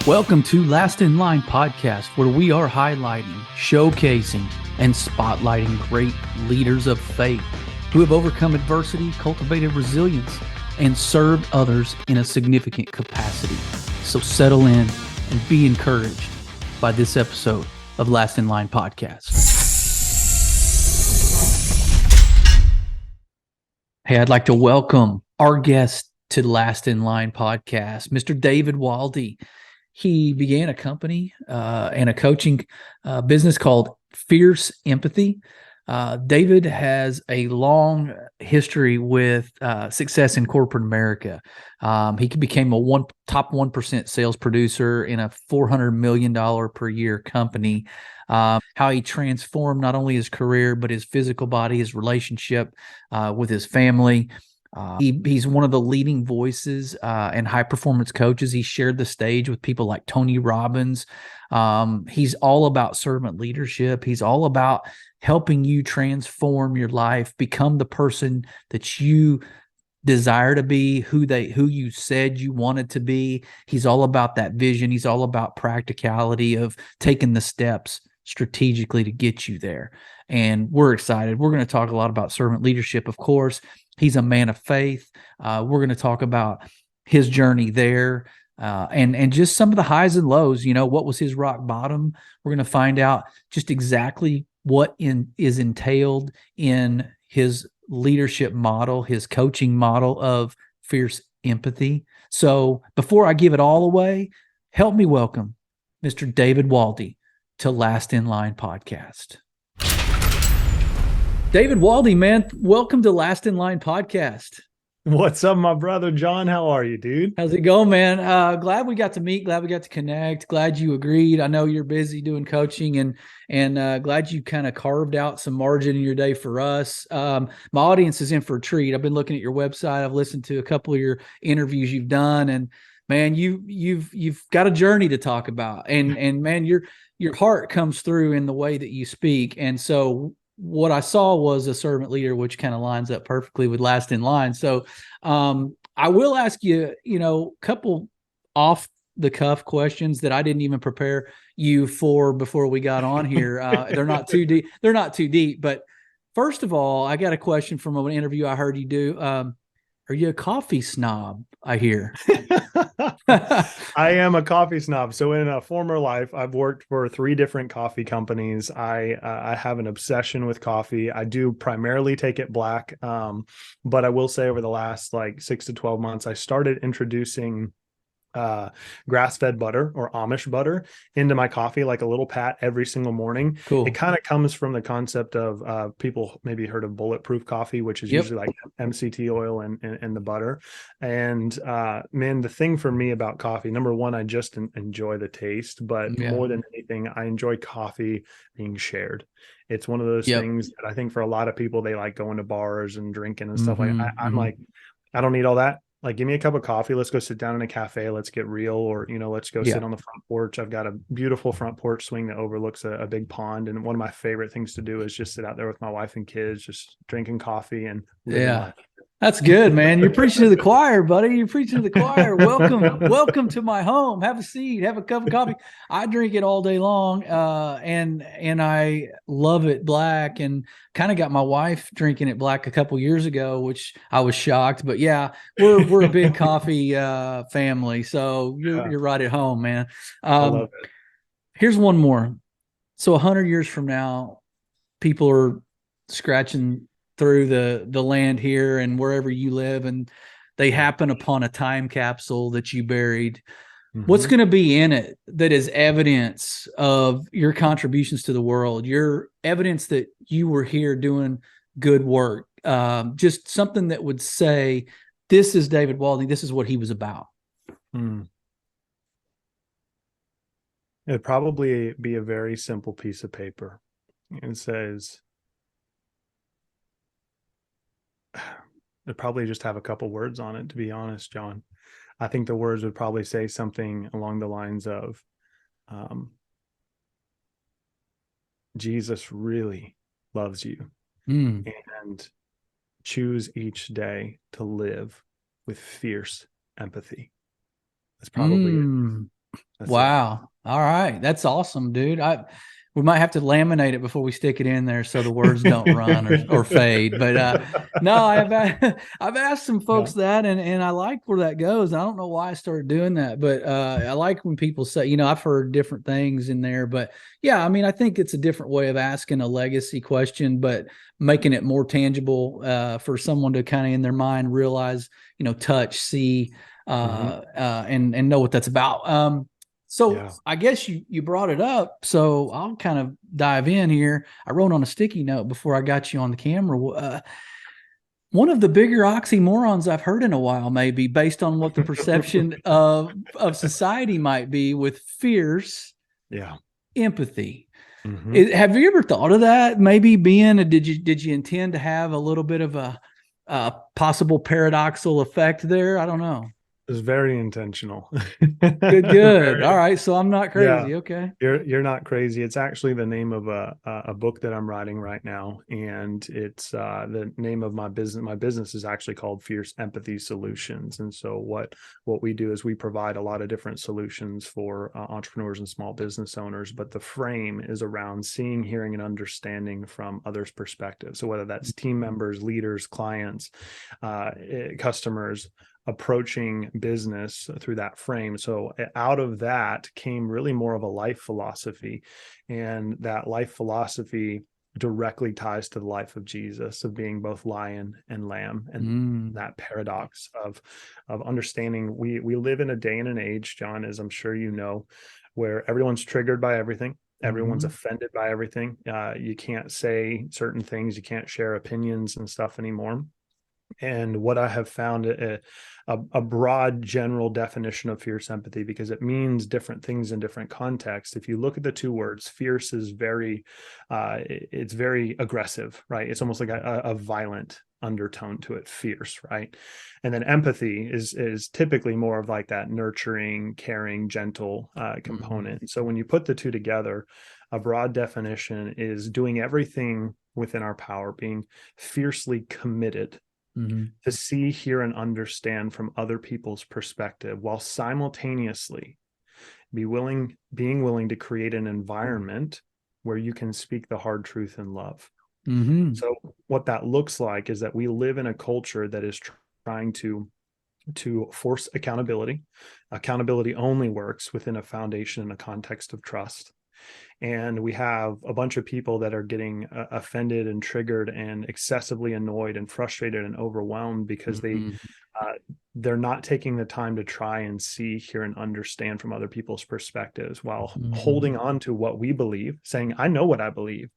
Welcome to Last in Line podcast, where we are highlighting, showcasing, and spotlighting great leaders of faith who have overcome adversity, cultivated resilience, and served others in a significant capacity. So settle in and be encouraged by this episode of Last in Line podcast. Hey, I'd like to welcome our guest to Last in Line podcast, Mr. David Waldy. He began a company and a coaching business called Fierce Empathy. David has a long history with success in corporate America. He became a top 1% sales producer in a $400 million per year company. How he transformed not only his career, but his physical body, his relationship with his family. He's one of the leading voices and high performance coaches. He shared the stage with people like Tony Robbins. He's all about servant leadership. He's all about helping you transform your life, become the person that you desire to be, who you said you wanted to be. He's all about that vision. He's all about practicality of taking the steps strategically to get you there. And we're excited. We're going to talk a lot about servant leadership, of course. He's a man of faith. We're going to talk about his journey there and just some of the highs and lows. You know, what was his rock bottom? We're going to find out just exactly what is entailed in his leadership model, his coaching model of Fierce Empathy. So before I give it all away, help me welcome Mr. David Waldy to Last in Line podcast. David Waldy, man, welcome to Last in Line podcast. What's up, my brother John? How are you, dude? How's it going, man? Glad we got to meet. Glad we got to connect. Glad you agreed. I know you're busy doing coaching, and glad you kind of carved out some margin in your day for us. My audience is in for a treat. I've been looking at your website. I've listened to a couple of your interviews you've done, and man, you've got a journey to talk about, and man, your heart comes through in the way that you speak, and so. What I saw was a servant leader, which kind of lines up perfectly with Last in Line. So I will ask you, a couple off the cuff questions that I didn't even prepare you for before we got on here. They're not too deep. They're not too deep. But first of all, I got a question from an interview I heard you do. Are you a coffee snob? I hear. I am a coffee snob. So in a former life, I've worked for 3 different coffee companies. I have an obsession with coffee. I do primarily take it black. But I will say over the last 6 to 12 months, I started introducing grass-fed butter or Amish butter into my coffee, like a little pat every single morning. Cool. It kind of comes from the concept of people maybe heard of bulletproof coffee, which is usually like MCT oil and the butter. And man, the thing for me about coffee, number one, I just enjoy the taste, but more than anything, I enjoy coffee being shared. It's one of those things that I think for a lot of people, they like going to bars and drinking and stuff. I'm like, I don't need all that. Like, give me a cup of coffee. Let's go sit down in a cafe. Let's get real. Or, let's go sit on the front porch. I've got a beautiful front porch swing that overlooks a big pond. And one of my favorite things to do is just sit out there with my wife and kids, just drinking coffee and living life. That's good, man. You're preaching to the choir, buddy. You're preaching to the choir. Welcome to my home. Have a seat. Have a cup of coffee. I drink it all day long, and I love it black. And kind of got my wife drinking it black a couple years ago, which I was shocked. But yeah, we're a big coffee family. So you're right at home, man. I love it. Here's one more. So 100 years from now, people are scratching through the land here and wherever you live, and they happen upon a time capsule that you buried. What's going to be in it that is evidence of your contributions to the world, your evidence that you were here doing good work, just something that would say, this is David Waldy, this is what he was about? It'd probably be a very simple piece of paper. It says, it'd probably just have a couple words on it, to be honest, John. I think the words would probably say something along the lines of, Jesus really loves you, and choose each day to live with fierce empathy. That's probably it. That's it. Wow. All right. That's awesome, dude. We might have to laminate it before we stick it in there so the words don't run or fade. But no, I've asked some Yeah. folks that, and I like where that goes. I don't know why I started doing that, but I like when people say, I've heard different things in there, but yeah, I mean, I think it's a different way of asking a legacy question, but making it more tangible for someone to kind of in their mind realize, touch, see, and know what that's about. So Yeah. I guess you brought it up, so I'll kind of dive in here. I wrote on a sticky note before I got you on the camera. One of the bigger oxymorons I've heard in a while, maybe based on what the perception of society might be, with fierce Yeah. empathy. Hmm. Have you ever thought of that? Maybe being did you intend to have a little bit of a possible paradoxical effect there? I don't know. It's very intentional. Good. Very, All right. So I'm not yeah. crazy. Okay. You're not crazy. It's actually the name of a book that I'm writing right now, and it's the name of my business. My business is actually called Fierce Empathy Solutions. And so what we do is we provide a lot of different solutions for entrepreneurs and small business owners. But the frame is around seeing, hearing, and understanding from others' perspectives. So whether that's team members, leaders, clients, customers, approaching business through that frame. So out of that came really more of a life philosophy, and that life philosophy directly ties to the life of Jesus, of being both lion and lamb, and that paradox of understanding we live in a day and an age, John, as I'm sure you know, where everyone's triggered by everything. Everyone's offended by everything. You can't say certain things, you can't share opinions and stuff anymore. And what I have found a broad general definition of fierce empathy, because it means different things in different contexts. If you look at the two words, fierce is it's very aggressive, right? It's almost like a violent undertone to it, fierce, right? And then empathy is typically more of like that nurturing, caring, gentle component. And so when you put the two together, a broad definition is doing everything within our power, being fiercely committed to see, hear, and understand from other people's perspective, while simultaneously being willing to create an environment where you can speak the hard truth in love. So what that looks like is that we live in a culture that is trying to force accountability. Accountability only works within a foundation in a context of trust. And we have a bunch of people that are getting offended and triggered and excessively annoyed and frustrated and overwhelmed because they're not taking the time to try and see, hear, and understand from other people's perspectives, while holding on to what we believe, saying, I know what I believe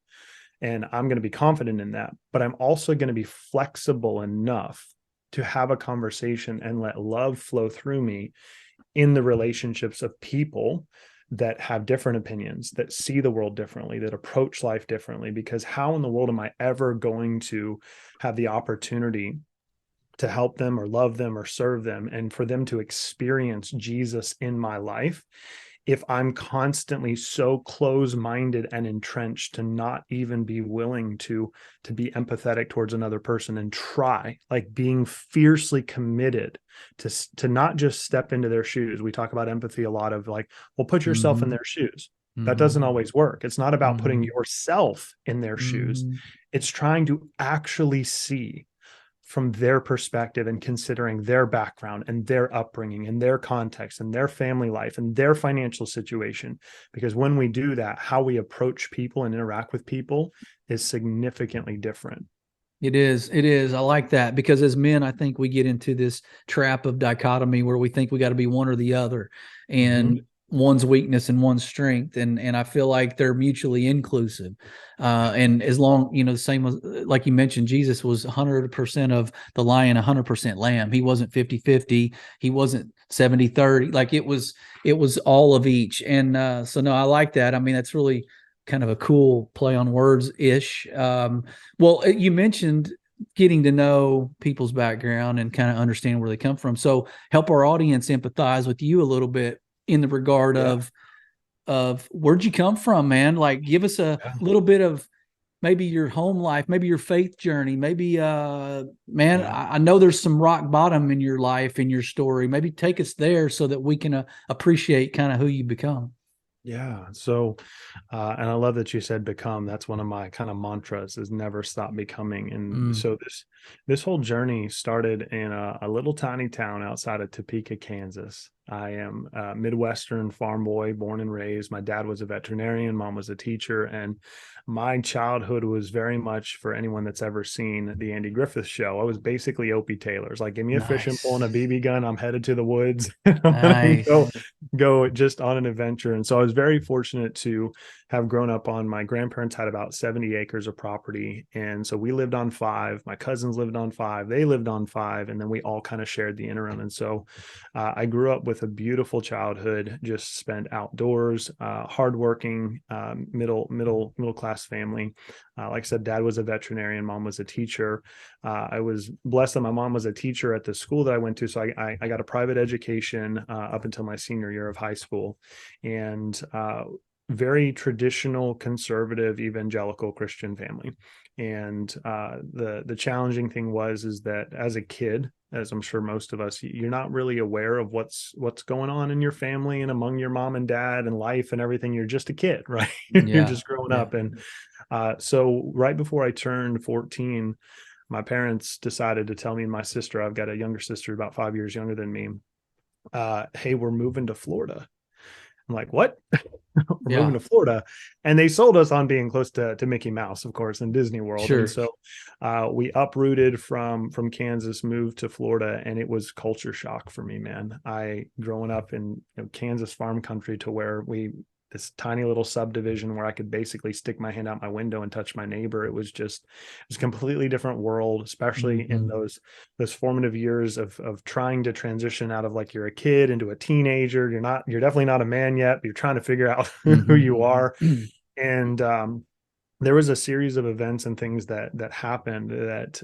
and I'm going to be confident in that, but I'm also going to be flexible enough to have a conversation and let love flow through me in the relationships of people that have different opinions, that see the world differently, that approach life differently. Because how in the world am I ever going to have the opportunity to help them or love them or serve them and for them to experience Jesus in my life if I'm constantly so close-minded and entrenched to not even be willing to be empathetic towards another person and try, like being fiercely committed to not just step into their shoes. We talk about empathy a lot, of like, well, put yourself in their shoes. That doesn't always work. It's not about putting yourself in their shoes. It's trying to actually see from their perspective and considering their background and their upbringing and their context and their family life and their financial situation. Because when we do that, how we approach people and interact with people is significantly different. It is. It is. I like that, because as men, I think we get into this trap of dichotomy where we think we got to be one or the other, and one's weakness and one's strength. And I feel like they're mutually inclusive. And as long, the same as, like you mentioned, Jesus was 100% of the lion, 100% lamb. He wasn't 50-50. He wasn't 70-30. Like it was all of each. And so, no, I like that. I mean, that's really kind of a cool play on words ish. Well, you mentioned getting to know people's background and kind of understanding where they come from. So help our audience empathize with you a little bit in the regard of where'd you come from, man? Like, give us a little bit of maybe your home life, maybe your faith journey, maybe man, Yeah. I know there's some rock bottom in your life, in your story. Maybe take us there so that we can appreciate kind of who you become. Yeah. So, and I love that you said become. That's one of my kind of mantras, is never stop becoming. And Mm, so this whole journey started in a little tiny town outside of Topeka, Kansas. I am a Midwestern farm boy, born and raised. My dad was a veterinarian, mom was a teacher, and my childhood was very much, for anyone that's ever seen the Andy Griffith Show, I was basically Opie Taylor's. Like, give me a fishing pole and a nice. BB gun, I'm headed to the woods. I'm gonna Nice. go just on an adventure. And so I was very fortunate to have grown up on, my grandparents had about 70 acres of property. And so we lived on five, my cousins lived on five, they lived on five, and then we all kind of shared the interim. And so I grew up with a beautiful childhood, just spent outdoors, hardworking, middle class family. Like I said, dad was a veterinarian, mom was a teacher. I was blessed that my mom was a teacher at the school that I went to. So I got a private education up until my senior year of high school, and very traditional, conservative, evangelical Christian family. And the challenging thing is that as a kid, as I'm sure most of us, you're not really aware of what's going on in your family and among your mom and dad and life and everything. You're just a kid, right? You're Yeah. just growing Yeah. up. And so right before I turned 14, my parents decided to tell me and my sister, I've got a younger sister about 5 years younger than me, hey, we're moving to Florida. I'm like, what? We're moving Yeah. to Florida. And they sold us on being close to Mickey Mouse, of course, in Disney World. And Sure. so we uprooted from Kansas, moved to Florida, and it was culture shock for me, man. I growing up in Kansas farm country, to where this tiny little subdivision where I could basically stick my hand out my window and touch my neighbor. It was a completely different world, especially in Mm-hmm. those formative years of trying to transition out of, like, you're a kid into a teenager. You're definitely not a man yet, but you're trying to figure out who you are. Mm-hmm. And there was a series of events and things that happened that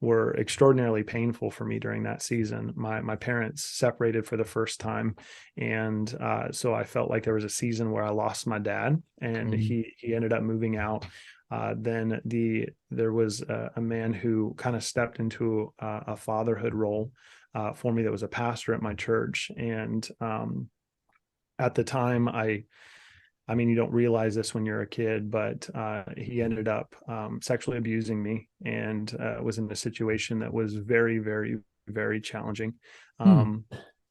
were extraordinarily painful for me during that season. My parents separated for the first time, and so I felt like there was a season where I lost my dad, and Mm-hmm. he ended up moving out. Then there was a man who kind of stepped into a fatherhood role for me, that was a pastor at my church. And at the time, I mean, you don't realize this when you're a kid, but he ended up sexually abusing me, and was in a situation that was very, very, very challenging. Um,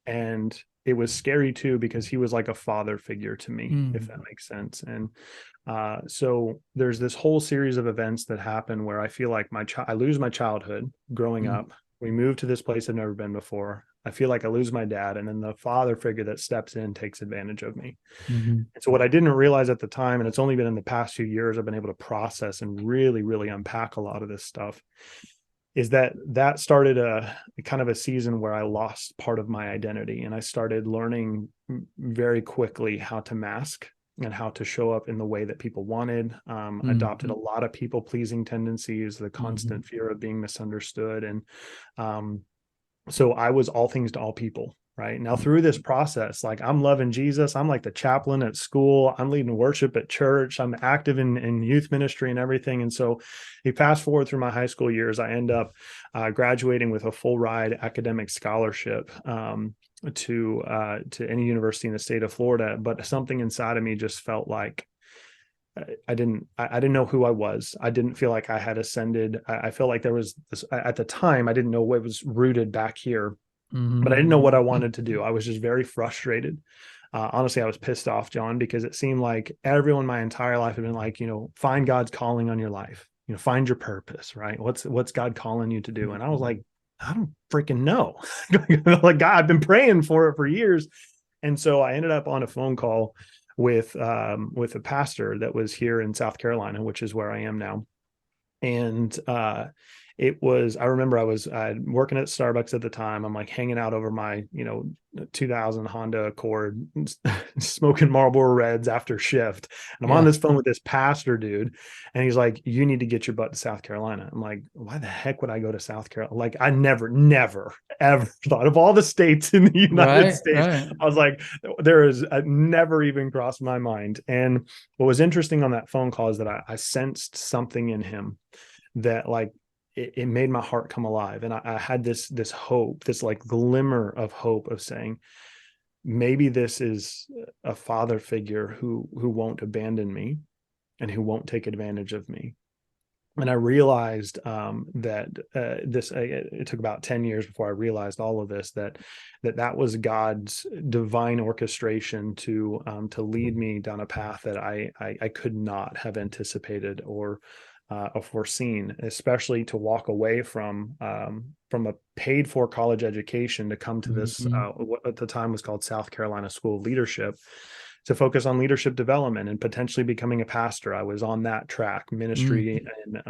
and it was scary too, because he was like a father figure to me, if Mm-hmm. that makes sense. And so there's this whole series of events that happen where I feel like I lose my childhood growing up. We move to this place I've never been before. I feel like I lose my dad, and then the father figure that steps in takes advantage of me. Mm-hmm. And so what I didn't realize at the time, and it's only been in the past few years I've been able to process and really, really unpack a lot of this stuff, is that started a kind of a season where I lost part of my identity, and I started learning very quickly how to mask and how to show up in the way that people wanted. Adopted a lot of people pleasing tendencies, the Mm-hmm. constant fear of being misunderstood. And um, so I was all things to all people. Right now, through this process, like, I'm loving Jesus. I'm like the chaplain at school. I'm leading worship at church. I'm active in youth ministry and everything. And so, you fast forward through my high school years, I end up graduating with a full ride academic scholarship to any university in the state of Florida. But something inside of me just felt like I didn't know who I was. I didn't feel like I had ascended. I felt like there was this, at the time, I didn't know what was rooted back here, but I Mm-hmm. didn't know what I wanted to do. I was just very frustrated. Honestly, I was pissed off, John, because it seemed like everyone my entire life had been like, find God's calling on your life, find your purpose, right? What's God calling you to do? And I was like, I don't freaking know. Like, God, I've been praying for it for years. And so I ended up on a phone call with a pastor that was here in South Carolina, which is where I am now. And I remember I was working at Starbucks at the time. I'm like hanging out over my, 2000 Honda Accord, smoking Marlboro Reds after shift. And I'm on Yeah. this phone with this pastor dude. And he's like, you need to get your butt to South Carolina. I'm like, why the heck would I go to South Carolina? Like, I never, ever thought of all the states in the United Right. States. Right. I was like, there is never even crossed my mind. And what was interesting on that phone call is that I sensed something in him that like it made my heart come alive. And I had this hope, this like glimmer of hope of saying, maybe this is a father figure who won't abandon me and who won't take advantage of me. And I realized that it took about 10 years before I realized all of this, that was God's divine orchestration to lead me down a path that I could not have anticipated or foreseen, especially to walk away from a paid for college education to come to this, Mm-hmm. what at the time was called South Carolina School of Leadership, to focus on leadership development and potentially becoming a pastor. I was on that track, ministry and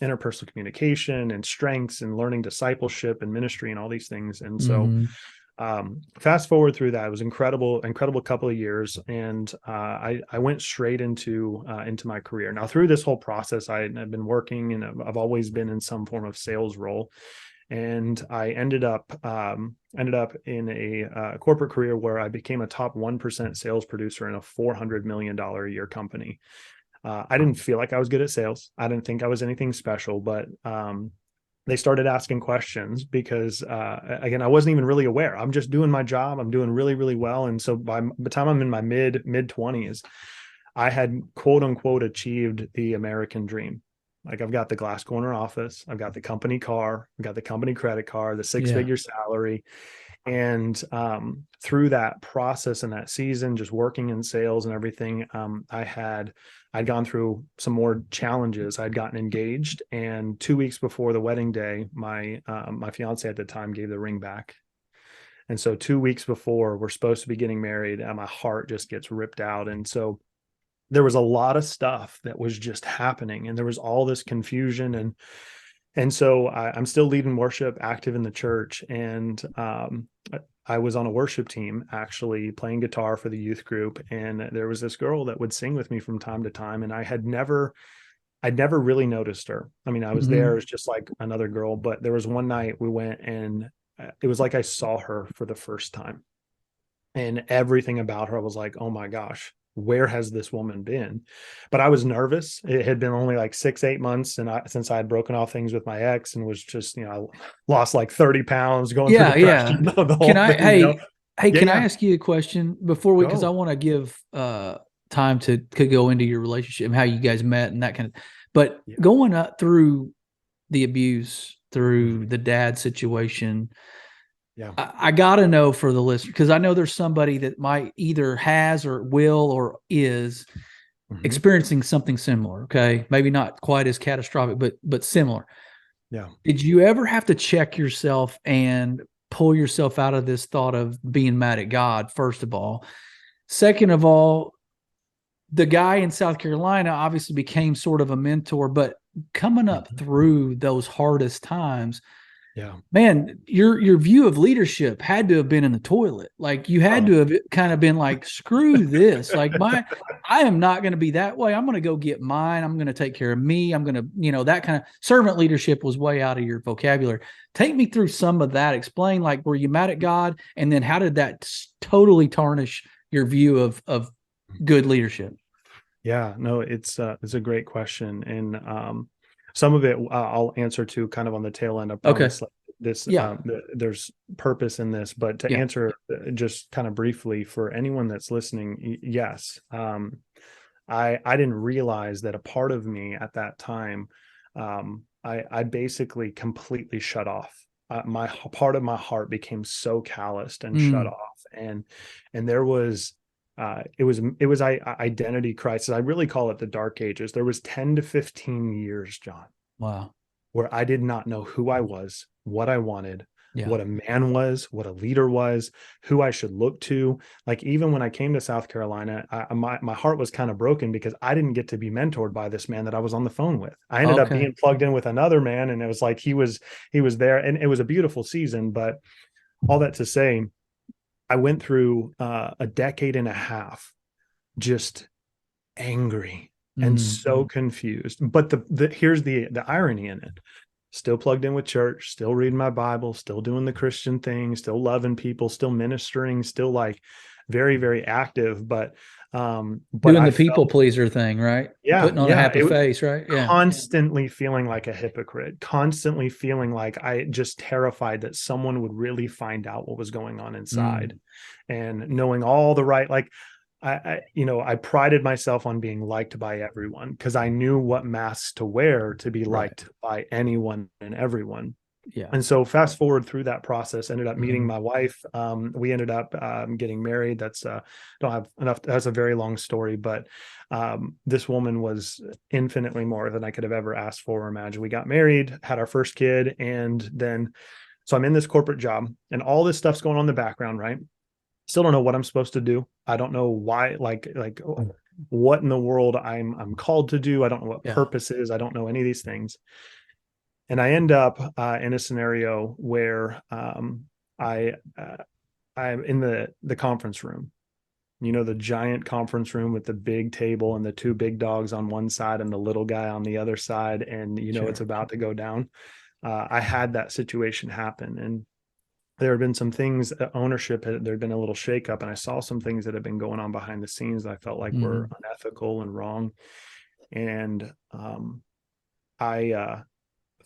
interpersonal communication and strengths and learning discipleship and ministry and all these things. And so Mm-hmm. fast forward through that, it was incredible couple of years. And I went straight into my career. Now through this whole process, I've been working and I've always been in some form of sales role. And I ended up in a corporate career where I became a top 1% sales producer in a $400 million a year company. I didn't feel like I was good at sales. I didn't think I was anything special, but they started asking questions because again, I wasn't even really aware. I'm just doing my job. I'm doing really, really well. And so by the time I'm in my mid 20s, I had quote unquote achieved the American dream. Like I've got the glass corner office, I've got the company car, I've got the company credit card, the Yeah. six-figure salary. And through that process and that season, just working in sales and everything, I'd gone through some more challenges. I'd gotten engaged, and 2 weeks before the wedding day, my fiance at the time gave the ring back. And so 2 weeks before we're supposed to be getting married, my heart just gets ripped out. And so there was a lot of stuff that was just happening, and there was all this confusion. And so I'm still leading worship, active in the church. And I was on a worship team actually playing guitar for the youth group. And there was this girl that would sing with me from time to time. And I'd never really noticed her. I mean, I was Mm-hmm. there as just like another girl, but there was one night we went and it was like I saw her for the first time. And everything about her, I was like, oh my gosh, where has this woman been? But I was nervous. It had been only like 6, 8 months. And since I had broken off things with my ex and was just, I lost like 30 pounds going through Yeah. Yeah. depression, the Can whole I, thing. hey, Yeah, can I yeah. ask you a question before because I Go. want to give time to go into your relationship and how you guys met and that kind of, but Yeah. going up through the abuse, Mhm. through the dad situation, Yeah. I got to know for the listener, because I know there's somebody that might either has or will or is Mhm. experiencing something similar. Okay. Maybe not quite as catastrophic, but similar. Yeah. Did you ever have to check yourself and pull yourself out of this thought of being mad at God, first of all? Second of all, the guy in South Carolina obviously became sort of a mentor, but coming up Mhm. through those hardest times, Yeah. man, your view of leadership had to have been in the toilet. Like you had Oh. to have kind of been like, screw this. Like I am not going to be that way. I'm going to go get mine. I'm going to take care of me. I'm going to, that kind of servant leadership was way out of your vocabulary. Take me through some of that. Explain, like, were you mad at God? And then how did that totally tarnish your view of good leadership? Yeah, no, it's a great question. And some of it I'll answer to kind of on the tail end. I Okay. promise, like this, Yeah. there's purpose in this, but to Yeah. answer just kind of briefly for anyone that's listening, yes, I didn't realize that a part of me at that time, I basically completely shut off. My part of my heart became so calloused and shut Mm, off, and there was it was identity crisis. I really call it the dark ages. There was 10 to 15 years, John, wow. where I did not know who I was, what I wanted. Yeah. what a man was, what a leader was, who I should look to. Like even when I came to South Carolina, my heart was kind of broken because I didn't get to be mentored by this man that I was on the phone with. I ended up Okay. being plugged in with another man, and it was like he was there, and it was a beautiful season. But all that to say, I went through a decade and a half just angry and Mm. so confused. But the here's the irony in it. Still plugged in with church, still reading my Bible, still doing the Christian thing, still loving people, still ministering, still like very, very active. But Doing I the people felt, pleaser thing, right? yeah, Putting on a yeah, happy face, right? Yeah. constantly feeling like a hypocrite, constantly feeling like I just terrified that someone would really find out what was going on inside, Mm. and knowing all the right, like I prided myself on being liked by everyone because I knew what masks to wear to be Right. liked by anyone and everyone. Yeah. And so fast forward through that process, ended up meeting Mhm. my wife. We ended up getting married. That's don't have enough. That's a very long story, but this woman was infinitely more than I could have ever asked for or imagined. We got married, had our first kid, and then so I'm in this corporate job, and all this stuff's going on in the background, right? Still don't know what I'm supposed to do. I don't know why, like what in the world I'm called to do. I don't know what Yeah. purpose is. I don't know any of these things. And I end up in a scenario where I I'm in the conference room. You know, the giant conference room with the big table and the two big dogs on one side and the little guy on the other side, and you know it's Sure. about to go down. I had that situation happen, and there had been some things, ownership, there had been a little shakeup, and I saw some things that had been going on behind the scenes that I felt like were Mhm. unethical and wrong. And I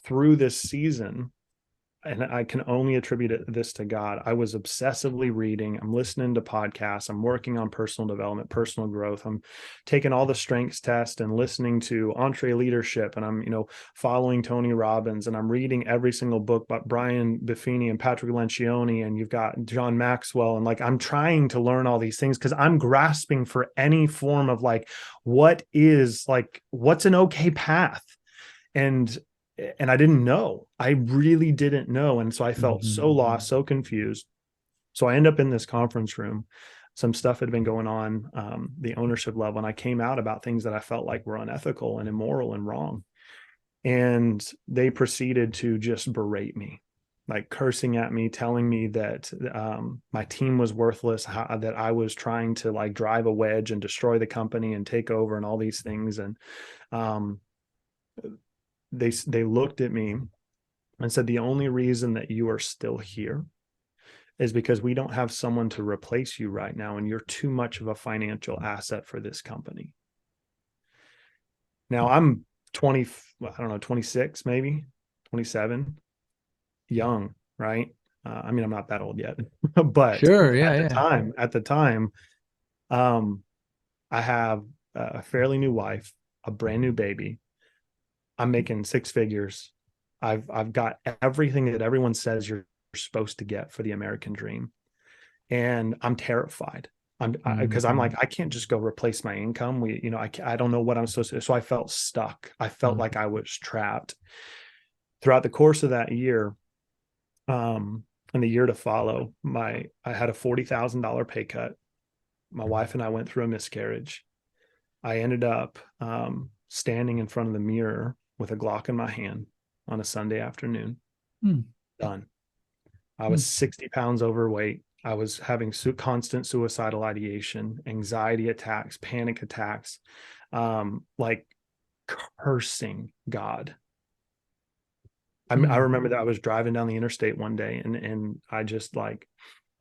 through this season, and I can only attribute this to God. I was obsessively reading. I'm listening to podcasts. I'm working on personal development, personal growth. I'm taking all the strengths test and listening to EntreLeadership. And I'm, following Tony Robbins. And I'm reading every single book by Brian Buffini and Patrick Lencioni. And you've got John Maxwell. And like, I'm trying to learn all these things because I'm grasping for any form of like, what's an okay path? and and I didn't know. I really didn't know. And so I felt Mhm. so lost, so confused. So I end up in this conference room. Some stuff had been going on, the ownership level, and I came out about things that I felt like were unethical and immoral and wrong. And they proceeded to just berate me, like cursing at me, telling me that my team was worthless, that I was trying to like drive a wedge and destroy the company and take over and all these things. And um, they looked at me and said, the only reason that you are still here is because we don't have someone to replace you right now, and you're too much of a financial asset for this company. Now I'm 20, I don't know, 26, maybe 27, young, right? I mean, I'm not that old yet, but Sure. Yeah. at the Yeah. time, um, I have a fairly new wife, a brand new baby. I'm making six figures. I've got everything that everyone says you're supposed to get for the American dream, and I'm terrified. Because I'm like, Mhm. I can't just go replace my income. I don't know what I'm supposed to do. So I felt stuck. I felt like Mhm. I was trapped. Throughout the course of that year, and the year to follow, I had a $40,000 pay cut. My wife and I went through a miscarriage. I ended up standing in front of the mirror with a Glock in my hand on a Sunday afternoon. Mm. Done. I was Mm. 60 pounds overweight. I was having constant suicidal ideation, anxiety attacks, panic attacks, like cursing God. I Mm. remember that I was driving down the interstate one day, and I just like,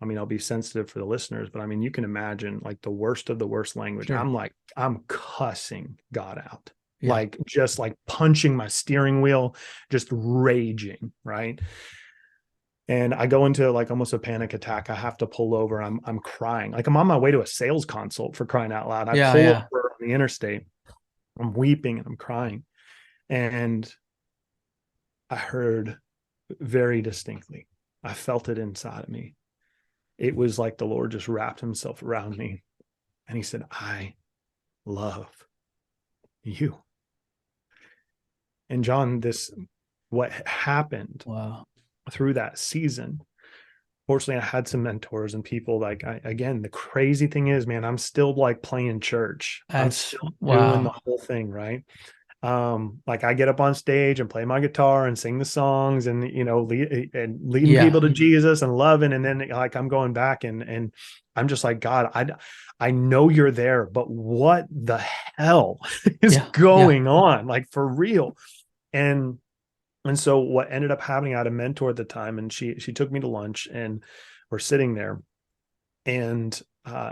I mean, I'll be sensitive for the listeners, but I mean, you can imagine like the worst of the worst language. Sure. I'm cussing God out, Yeah. like just like punching my steering wheel, just raging, right? And I go into like almost a panic attack. I have to pull over. I'm crying. Like I'm on my way to a sales consult, for crying out loud. I Yeah. pull Yeah. over on the interstate. I'm weeping and I'm crying. And I heard very distinctly, I felt it inside of me. It was like the Lord just wrapped himself around me. And he said, I love you. And John, what happened Wow. through that season, fortunately, I had some mentors and people like, again, the crazy thing is, man, I'm still like playing church. I'm That's still doing the wow. whole thing, right? Like I get up on stage and play my guitar and sing the songs and, leading Yeah. people to Jesus and loving. And then like, I'm going back and I'm just like, God, I know you're there, but what the hell is Yeah. Yeah. going on? Like for real. And so what ended up happening, I had a mentor at the time, and she took me to lunch, and we're sitting there, and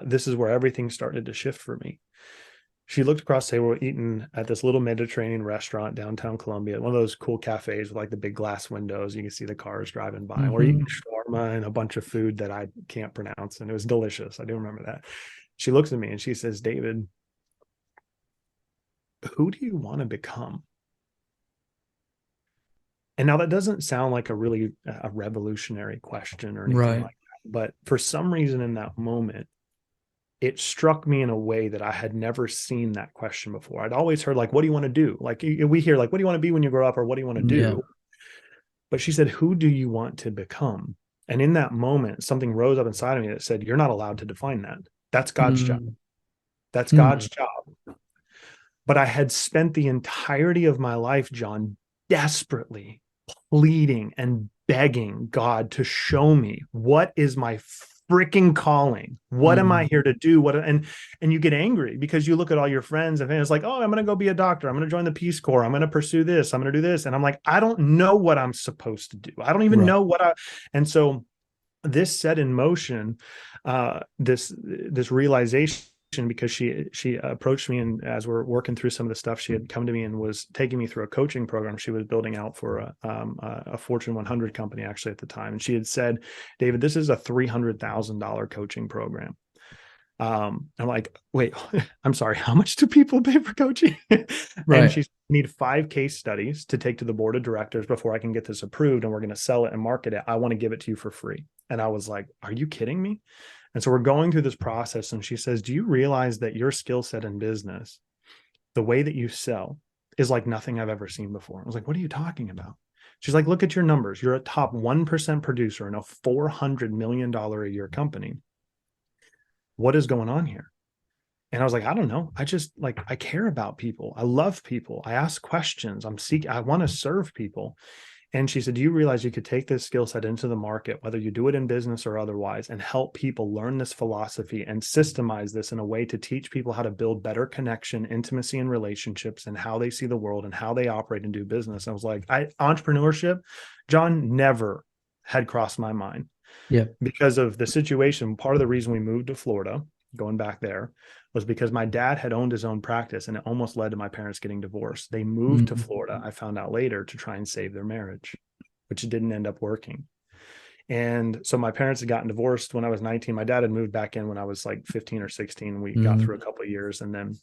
this is where everything started to shift for me. She looked across the table. We're eating at this little Mediterranean restaurant downtown Columbia, one of those cool cafes with like the big glass windows. You can see the cars driving by. And we're eating Hmm. shawarma and a bunch of food that I can't pronounce, and it was delicious. I do remember that. She looks at me and she says, "David, who do you want to become?" And now that doesn't sound like a revolutionary question or anything Right. like that, but for some reason in that moment, it struck me in a way that I had never seen that question before. I'd always heard like, "What do you want to do?" Like we hear like, "What do you want to be when you grow up?" or "What do you want to Yeah. do?" But she said, "Who do you want to become?" And in that moment, something rose up inside of me that said, "You're not allowed to define that. That's God's job. Mm. That's Mm. God's job." But I had spent the entirety of my life, John, desperately pleading and begging God to show me what is my freaking calling. What am I Mm. here to do? And you get angry because you look at all your friends and it's like, "Oh, I'm going to go be a doctor. I'm going to join the Peace Corps. I'm going to pursue this. I'm going to do this." And I'm like, I don't know what I'm supposed to do. I don't even Right. know and so this set in motion this realization, because she approached me, and as we're working through some of the stuff, she had come to me and was taking me through a coaching program she was building out for a Fortune 100 company actually at the time. And she had said, "David, this is a $300,000 coaching program." I'm like, "Wait, I'm sorry, how much do people pay for coaching?" And Right. she need 5 case studies to take to the board of directors before I can get this approved, and we're going to sell it and market it. I want to give it to you for free. And I was like, "Are you kidding me?" And so we're going through this process, and she says, "Do you realize that your skill set in business, the way that you sell, is like nothing I've ever seen before?" I was like, "What are you talking about?" She's like, "Look at your numbers. You're a top 1% producer in a $400 million a year company. What is going on here?" And I was like, "I don't know. I just like, I care about people. I love people. I ask questions. I want to serve people." And she said, "Do you realize you could take this skill set into the market, whether you do it in business or otherwise, and help people learn this philosophy and systemize this in a way to teach people how to build better connection, intimacy, and relationships, and how they see the world and how they operate and do business?" I was like, entrepreneurship, John, never had crossed my mind Yeah. because of the situation. Part of the reason we moved to Florida, going back there, was because my dad had owned his own practice, and it almost led to my parents getting divorced. They moved to Mm. Florida, I found out later, to try and save their marriage, which didn't end up working. And so my parents had gotten divorced when I was 19. My dad had moved back in when I was like 15 or 16. We got through a Mm. couple of years, and then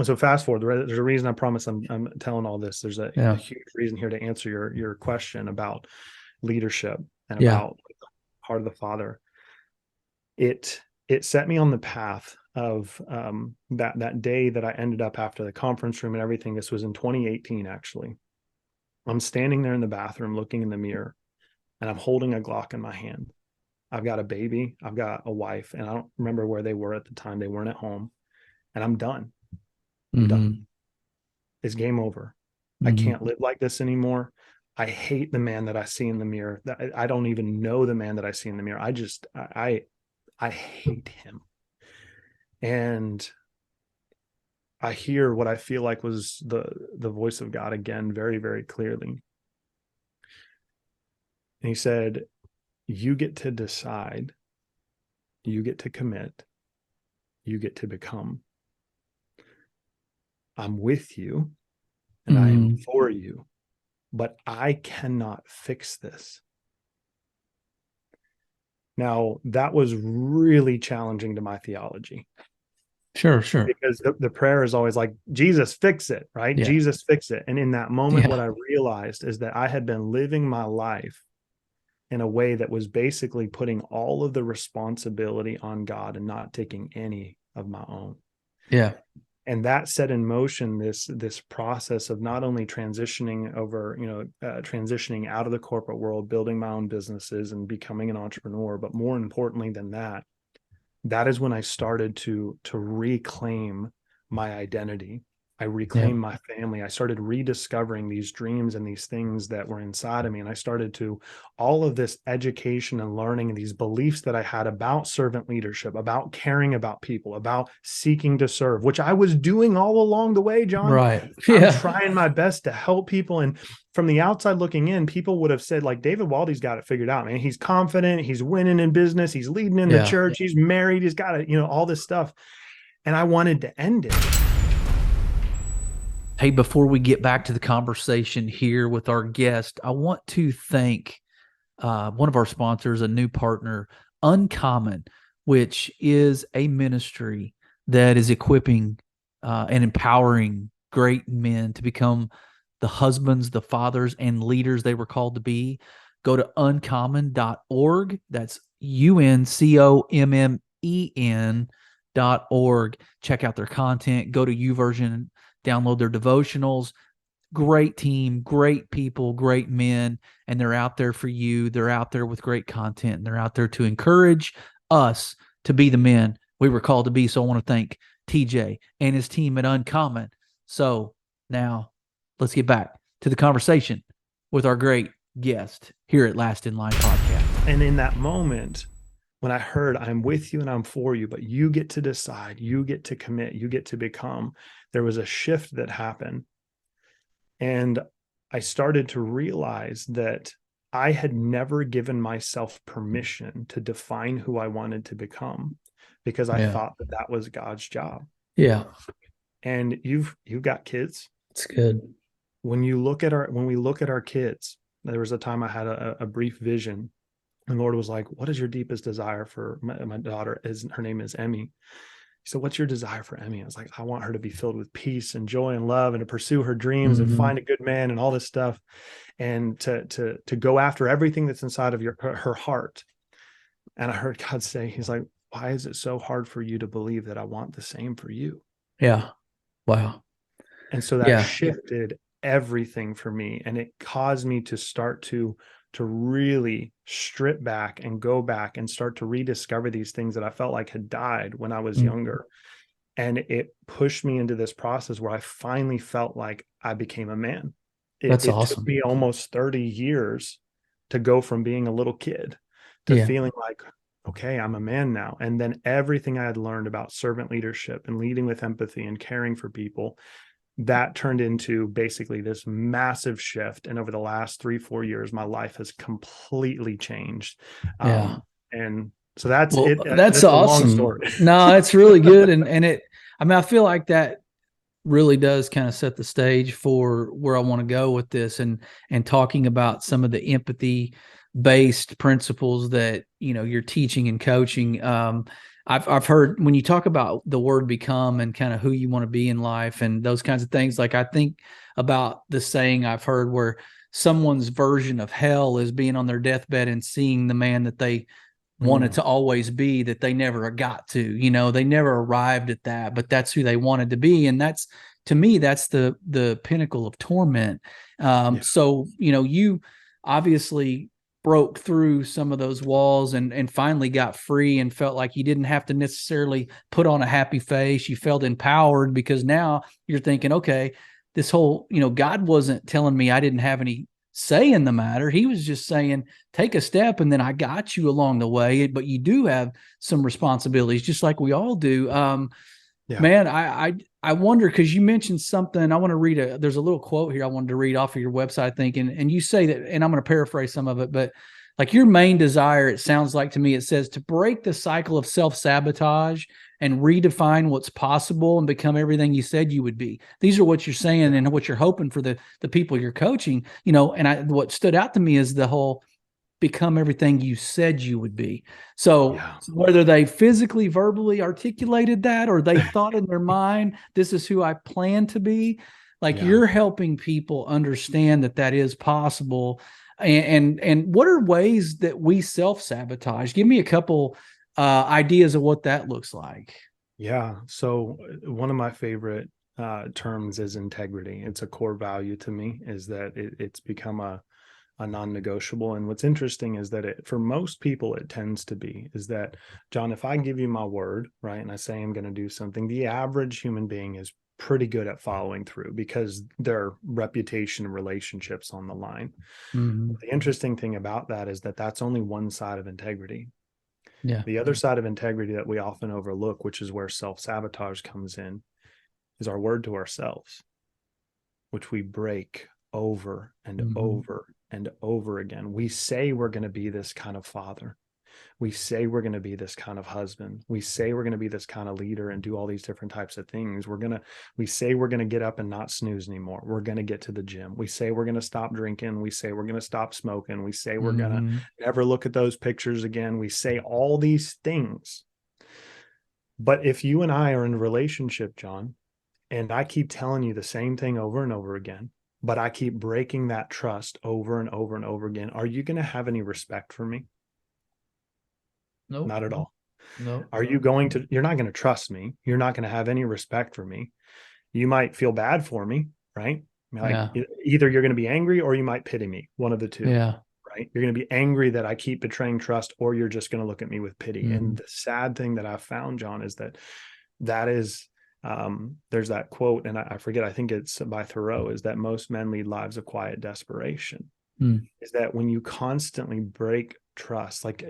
so fast forward. There's a reason, I promise I'm telling all this. There's a Yeah. huge reason here to answer your question about leadership and Yeah. about heart of the Father. It set me on the path of that day that I ended up after the conference room and everything. This was in 2018, actually. I'm standing there in the bathroom looking in the mirror, and I'm holding a Glock in my hand. I've got a baby, I've got a wife, and I don't remember where they were at the time. They weren't at home, and I'm done. I'm done. Hmm. It's game over. I Hmm. can't live like this anymore. I hate the man that I see in the mirror. I don't even know the man that I see in the mirror. I hate him. And I hear what I feel like was the voice of God again, very, very clearly. And he said, "You get to decide, you get to commit, you get to become. I'm with you and I am Hmm. for you, but I cannot fix this." Now, that was really challenging to my theology, Sure. Sure. because the prayer is always like, "Jesus, fix it," right? Yeah. Jesus, fix it. And in that moment, what Yeah. I realized is that I had been living my life in a way that was basically putting all of the responsibility on God and not taking any of my own. Yeah. And that set in motion this process of not only transitioning over, transitioning out of the corporate world, building my own businesses and becoming an entrepreneur. But more importantly than that, that is when I started to reclaim my identity. I reclaimed my family. I started rediscovering these dreams and these things that were inside of me. And I started to, all of this education and learning and these beliefs that I had about servant leadership, about caring about people, about seeking to serve, which I was doing all along the way, John. Right. I'm trying my best to help people. And from the outside looking in, people would have said, like, David Waldy's got it figured out, man. He's confident. He's winning in business. He's leading in the church. He's married. He's got it, all this stuff. And I wanted to end it. Hey, before we get back to the conversation here with our guest, I want to thank one of our sponsors, a new partner, Uncommon, which is a ministry that is equipping and empowering great men to become the husbands, the fathers, and leaders they were called to be. Go to uncommon.org. That's UNCOMMEN.org. Check out their content. Go to YouVersion. Download their devotionals. Great team, great people, great men, and they're out there for you. They're out there with great content, and they're out there to encourage us to be the men we were called to be. So I want to thank TJ and his team at Uncommon. So now let's get back to the conversation with our great guest here at Last in Line Podcast. And in that moment, when I heard, I'm with you and I'm for you, but you get to decide, you get to commit, you get to become, there was a shift that happened. And I started to realize that I had never given myself permission to define who I wanted to become, because I thought that was God's job. Yeah. And you've got kids. It's good. When we look at our kids, there was a time I had a brief vision. The Lord was like, what is your deepest desire for my daughter? Her name is Emmy. He said, what's your desire for Emmy? I was like, I want her to be filled with peace and joy and love, and to pursue her dreams and find a good man and all this stuff, and to go after everything that's inside of her heart. And I heard God say, he's like, why is it so hard for you to believe that I want the same for you? Yeah. Wow. And so that shifted everything for me. And it caused me to start to really strip back and go back and start to rediscover these things that I felt like had died when I was younger. And it pushed me into this process where I finally felt like I became a man. That's it awesome. took me almost 30 years to go from being a little kid to feeling like, okay, I'm a man now. And then everything I had learned about servant leadership and leading with empathy and caring for people, that turned into basically this massive shift. And over the last 3-4 years, my life has completely changed. And so that's it. That's awesome. A long story. No, it's really good. And I feel like that really does kind of set the stage for where I want to go with this, and talking about some of the empathy based principles that, you're teaching and coaching. I've heard when you talk about the word become and kind of who you want to be in life and those kinds of things, like I think about the saying I've heard where someone's version of hell is being on their deathbed and seeing the man that they wanted to always be, that they never got to, they never arrived at that, but that's who they wanted to be. And that's, to me, that's the pinnacle of torment. So, you obviously broke through some of those walls and finally got free and felt like you didn't have to necessarily put on a happy face. You felt empowered because now you're thinking, okay, this whole, God wasn't telling me I didn't have any say in the matter. He was just saying, take a step and then I got you along the way, but you do have some responsibilities just like we all do. Man, I wonder, because you mentioned something. I want to read there's a little quote here I wanted to read off of your website, I think. And you say that, and I'm going to paraphrase some of it, but like your main desire, it sounds like to me, it says to break the cycle of self-sabotage and redefine what's possible and become everything you said you would be. These are what you're saying and what you're hoping for the people you're coaching, and what stood out to me is the whole become everything you said you would be. So whether they physically, verbally articulated that, or they thought in their mind, this is who I plan to be, like you're helping people understand that is possible. And what are ways that we self-sabotage? Give me a couple ideas of what that looks like. Yeah. So one of my favorite terms is integrity. It's a core value to me, is that it's become a non-negotiable. And what's interesting is that for most people, it tends to be, is that, John, if I give you my word, right, and I say I'm going to do something, the average human being is pretty good at following through because their reputation and relationships on the line. Mm-hmm. The interesting thing about that is that that's only one side of integrity. Yeah. The other side of integrity that we often overlook, which is where self-sabotage comes in, is our word to ourselves, which we break over and Mm-hmm. over and over again. We say we're going to be this kind of father. We say we're going to be this kind of husband. We say we're going to be this kind of leader and do all these different types of things. We say we're going to get up and not snooze anymore. We're going to get to the gym. We say we're going to stop drinking. We say we're going to stop smoking. We say we're going to Mm-hmm. never look at those pictures again. We say all these things. But if you and I are in a relationship, John, and I keep telling you the same thing over and over again, but I keep breaking that trust over and over and over again, are you going to have any respect for me? Nope. Not at all. Nope. You're not going to trust me. You're not going to have any respect for me. You might feel bad for me, right? Like Yeah. either you're going to be angry or you might pity me, one of the two, Yeah. right? You're going to be angry that I keep betraying trust, or you're just going to look at me with pity. Mm-hmm. And the sad thing that I've found, John, is that is, there's that quote, and I forget, I think it's by Thoreau, is that most men lead lives of quiet desperation. Mm. Is that when you constantly break trust, like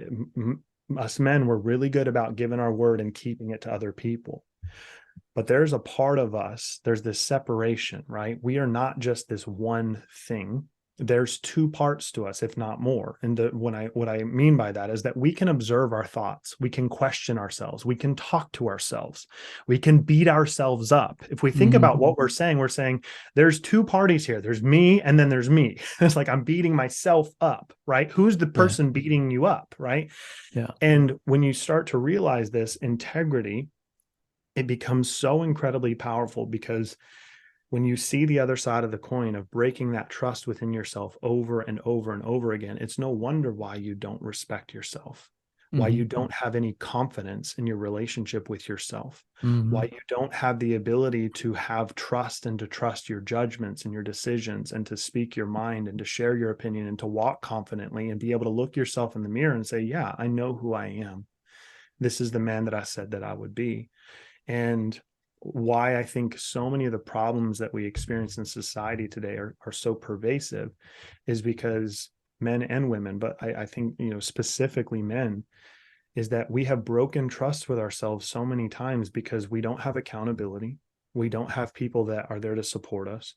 us men, we're really good about giving our word and keeping it to other people. But there's a part of us, there's this separation, right? We are not just this one thing. There's two parts to us, if not more. And what I mean by that is that we can observe our thoughts, we can question ourselves, we can talk to ourselves, we can beat ourselves up. If we think Mm-hmm. about what we're saying there's two parties here. There's me and then there's me. It's like I'm beating myself up, right? Who's the Right. person beating you up, right? Yeah. And when you start to realize this integrity, it becomes so incredibly powerful, because when you see the other side of the coin of breaking that trust within yourself over and over and over again, it's no wonder why you don't respect yourself, why Mm-hmm. you don't have any confidence in your relationship with yourself, why Mm-hmm. you don't have the ability to have trust and to trust your judgments and your decisions and to speak your mind and to share your opinion and to walk confidently and be able to look yourself in the mirror and say, yeah, I know who I am. This is the man that I said that I would be. And why I think so many of the problems that we experience in society today are so pervasive is because men and women, but I think, specifically men, is that we have broken trust with ourselves so many times because we don't have accountability. We don't have people that are there to support us.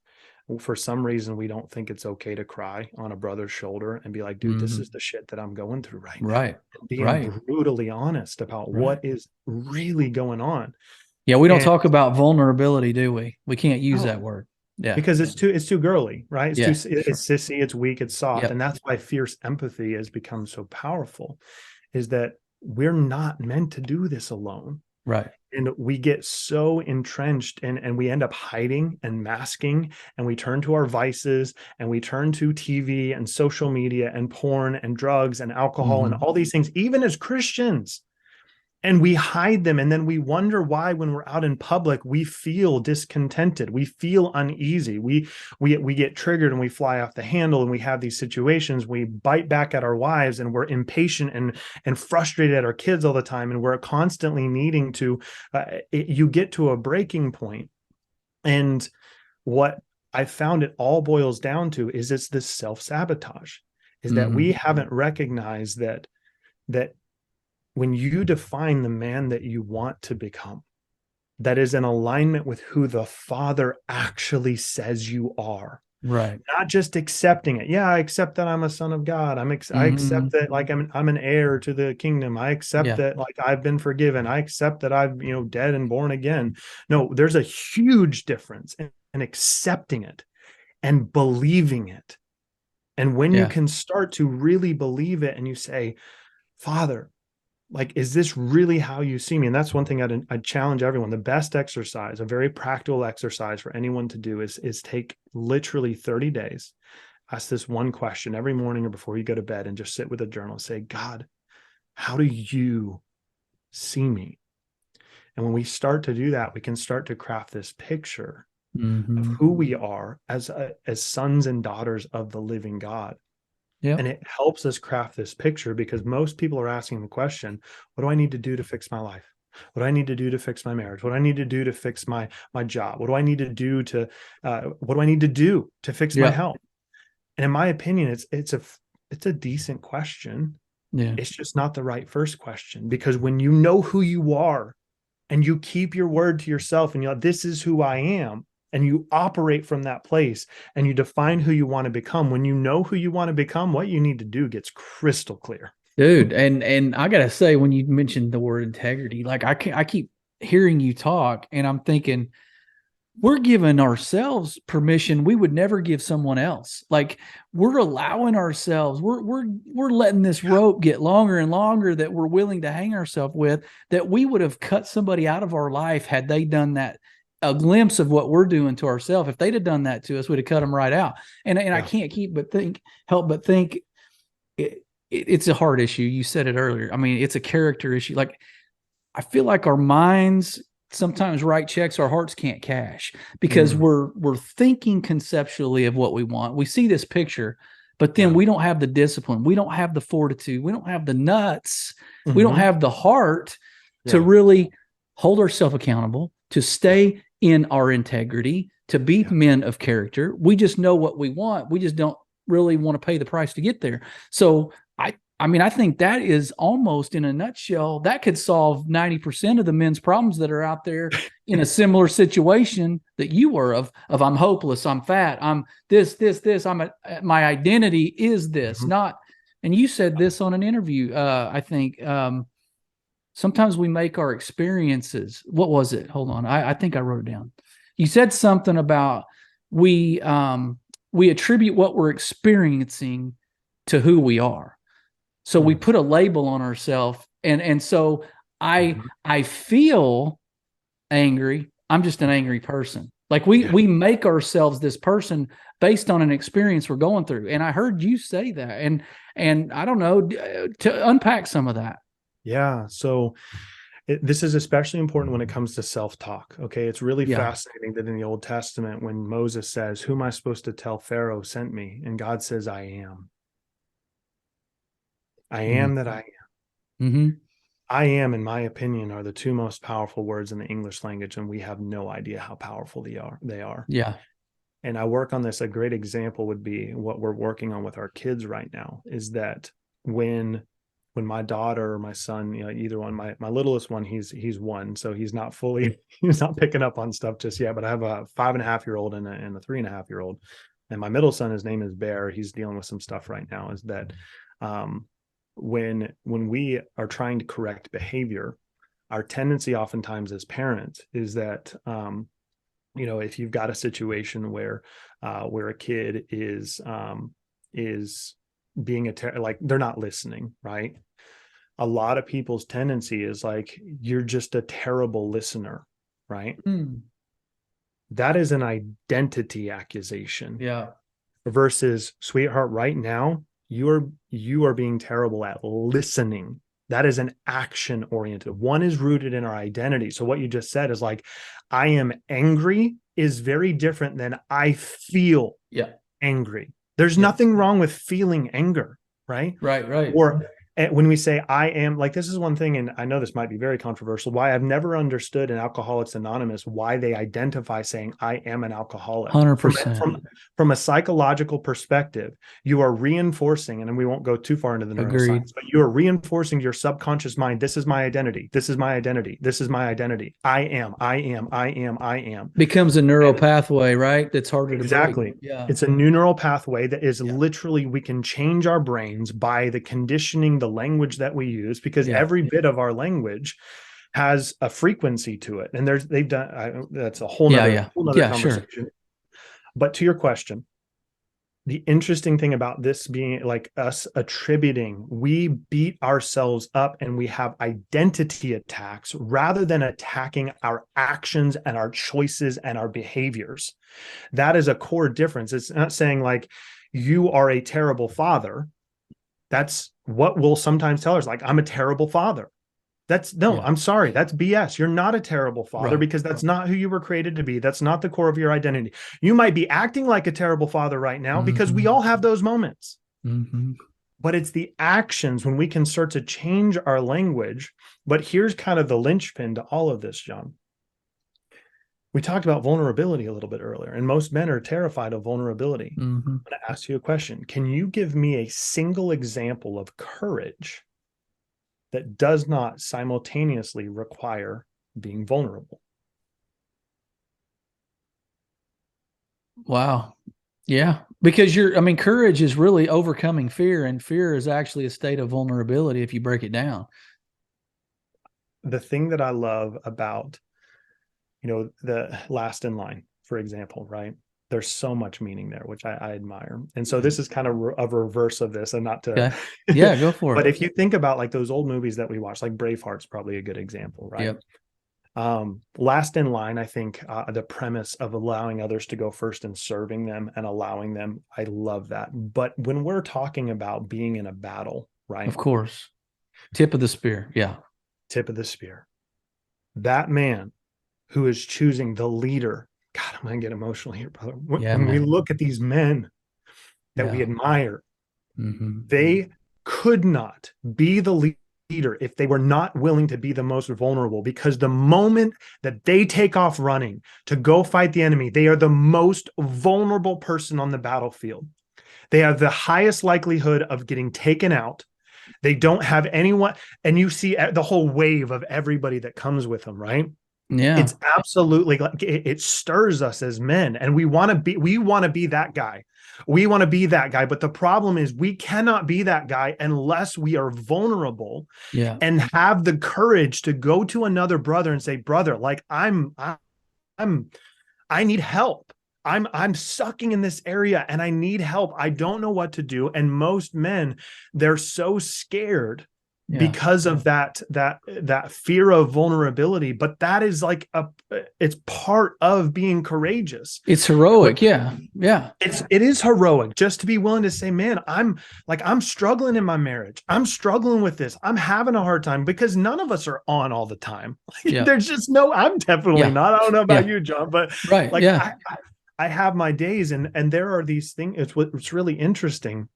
For some reason, we don't think it's okay to cry on a brother's shoulder and be like, dude, this Mm-hmm. is the shit that I'm going through right now. Right. And being Right. brutally honest about Right. what is really going on. Yeah. We don't And talk about vulnerability, do we? We can't use oh, that word. Yeah. because it's too girly, right? Yeah. It's Sure. sissy, it's weak, it's soft. And Yep. that's why fierce empathy has become so powerful, is that we're not meant to do this alone. Right. And we get so entrenched and we end up hiding and masking, and we turn to our vices and we turn to TV and social media and porn and drugs and alcohol and Mm-hmm. all these things, even as Christians, and we hide them. And then we wonder why, when we're out in public, we feel discontented, we feel uneasy, we get triggered and we fly off the handle, and we have these situations, we bite back at our wives, and we're impatient and frustrated at our kids all the time, and we're constantly needing to you get to a breaking point. And what I found it all boils down to is it's this self-sabotage, is that Mm-hmm. we haven't recognized that when you define the man that you want to become, that is in alignment with who the Father actually says you are, Right. not just accepting it. Yeah, I accept that I'm a son of God. I Mm-hmm. accept that, like, I'm an heir to the kingdom. I accept Yeah. that, like, I've been forgiven. I accept that I've, dead and born again. No, there's a huge difference in accepting it and believing it. And when you Yeah. can start to really believe it and you say, Father, like, is this really how you see me? And that's one thing I'd challenge everyone. The best exercise, a very practical exercise for anyone to do, is take literally 30 days, ask this one question every morning or before you go to bed, and just sit with a journal and say, God, how do you see me? And when we start to do that, we can start to craft this picture of Mm-hmm. who we are as sons and daughters of the living God. Yeah. And it helps us craft this picture, because most people are asking the question, what do I need to do to fix my life? What do I need to do to fix my marriage? What do I need to do to fix my job? What do I need to do to fix my Yeah. health? And in my opinion, it's a decent question. Yeah. It's just not the right first question, because when you know who you are and you keep your word to yourself and this is who I am, and you operate from that place and you define who you want to become, when you know who you want to become, what you need to do gets crystal clear. Dude, and I gotta say, when you mentioned the word integrity, like I keep hearing you talk, and I'm thinking we're giving ourselves permission we would never give someone else. Like we're allowing ourselves, we're letting this rope get longer and longer that we're willing to hang ourselves with, that we would have cut somebody out of our life had they done that. A glimpse of what we're doing to ourselves. If they'd have done that to us, we'd have cut them right out. And I can't help but think it's a hard issue. You said it earlier. I mean, it's a character issue. Like I feel like our minds sometimes write checks our hearts can't cash, because we're thinking conceptually of what we want. We see this picture, but then we don't have the discipline. We don't have the fortitude. We don't have the nuts. We don't have the heart to really hold ourselves accountable, to stay in our integrity, to be men of character. We just know what we want. We just don't really want to pay the price to get there. So I mean, I think that is almost, in a nutshell, that could solve 90% of the men's problems that are out there in a similar situation that you were of I'm hopeless, I'm fat, I'm this, my identity is this, not, and you said this on an interview, I think, sometimes we make our experiences, what was it? Hold on. I think I wrote it down. You said something about we attribute what we're experiencing to who we are. So we put a label on ourselves, and so I feel angry. I'm just an angry person. Like we make ourselves this person based on an experience we're going through. And I heard you say that, and I don't know, to unpack some of that. Yeah. So this is especially important when it comes to self-talk. Okay. It's really fascinating that in the Old Testament, when Moses says, who am I supposed to tell Pharaoh sent me? And God says, I am. I am that I am. Mm-hmm. I am, in my opinion, are the two most powerful words in the English language, and we have no idea how powerful they are. Yeah. And I work on this. A great example would be what we're working on with our kids right now, is that when my daughter or my son, either one, my littlest one, he's one, so he's not picking up on stuff just yet, but I have a 5.5-year-old and a 3.5-year-old. And my middle son, his name is Bear. He's dealing with some stuff right now, is that, when we are trying to correct behavior, our tendency oftentimes as parents is that, if you've got a situation where a kid is being like they're not listening, right? A lot of people's tendency is like, you're just a terrible listener, right? That is an identity accusation. Yeah. Versus, sweetheart, right now, you are being terrible at listening. That is an action oriented. One is rooted in our identity. So what you just said is like, I am angry is very different than I feel angry. There's nothing wrong with feeling anger, right? Right. Or when we say I am, like, this is one thing, and I know this might be very controversial, why I've never understood in Alcoholics Anonymous why they identify saying I am an alcoholic. 100%. From a psychological perspective, you are reinforcing, and we won't go too far into the neuroscience, but you are reinforcing your subconscious mind. This is my identity. This is my identity. This is my identity. I am. Becomes a neural pathway, right? That's harder to break. Yeah. It's a new neural pathway that is literally, we can change our brains by the conditioning, the language that we use, because every bit of our language has a frequency to it. And they've done, that's a whole nother conversation. Sure. But to your question, the interesting thing about this being like us attributing, we beat ourselves up and we have identity attacks rather than attacking our actions and our choices and our behaviors. That is a core difference. It's not saying like you are a terrible father. That's what we'll sometimes tell us, like, I'm a terrible father. That's no, Yeah. I'm sorry. That's BS. You're not a terrible father, Right. because that's not who you were created to be. That's not the core of your identity. You might be acting like a terrible father right now, because we Mm-hmm. all have those moments. Mm-hmm. But it's the actions when we can start to change our language. But here's kind of the linchpin to all of this, John. We talked about vulnerability a little bit earlier, and most men are terrified of vulnerability. Mm-hmm. I'm going to ask you a question. Can you give me a single example of courage that does not simultaneously require being vulnerable? Wow. Yeah. Because courage is really overcoming fear, and fear is actually a state of vulnerability if you break it down. The thing that I love about, the last in line, for example, right? There's so much meaning there, which I admire. And so this is kind of a reverse of this, and not to, Okay. Yeah, go for but it. if you think about like those old movies that we watch, like Braveheart's probably a good example, right? Yep. Last in line, I think the premise of allowing others to go first and serving them and allowing them, I love that. But when we're talking about being in a battle, right? Of course. Tip of the spear. Yeah. Tip of the spear. That man who is choosing the leader. God, I'm going to get emotional here, brother. Yeah, When we man. look at these men that we Yeah. admire, Mm-hmm. they could not be the leader if they were not willing to be the most vulnerable, because the moment that they take off running to go fight the enemy, they are the most vulnerable person on the battlefield. They have the highest likelihood of getting taken out. They don't have anyone, and you see the whole wave of everybody that comes with them, right? Yeah. It's absolutely like it stirs us as men, and we want to be that guy. We want to be that guy. But the problem is we cannot be that guy unless we are vulnerable Yeah. and have the courage to go to another brother and say, brother, like I need help. I'm sucking in this area and I need help. I don't know what to do. And most men, they're so scared Yeah. because of that fear of vulnerability. But that is like it's part of being courageous. It's heroic. Yeah. Yeah. It is heroic just to be willing to say, man, I'm struggling in my marriage. I'm struggling with this. I'm having a hard time, because none of us are on all the time. Yeah. There's just no, I'm definitely Yeah. not. I don't know about Yeah. you, John, but Right. like Yeah. I have my days, and there are these things. What's really interesting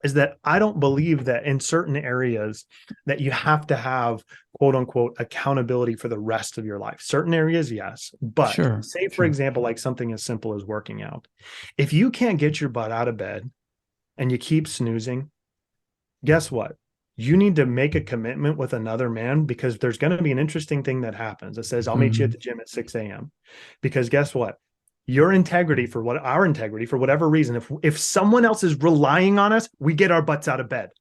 is that I don't believe that in certain areas that you have to have quote unquote accountability for the rest of your life. Certain areas, yes. But Sure. say, for Sure. example, like something as simple as working out. If you can't get your butt out of bed and you keep snoozing, guess what? You need to make a commitment with another man, because there's going to be an interesting thing that happens. It says, I'll meet you at Mm-hmm. the gym at 6 a.m. Because guess what? Our integrity, for whatever reason, if someone else is relying on us, we get our butts out of bed,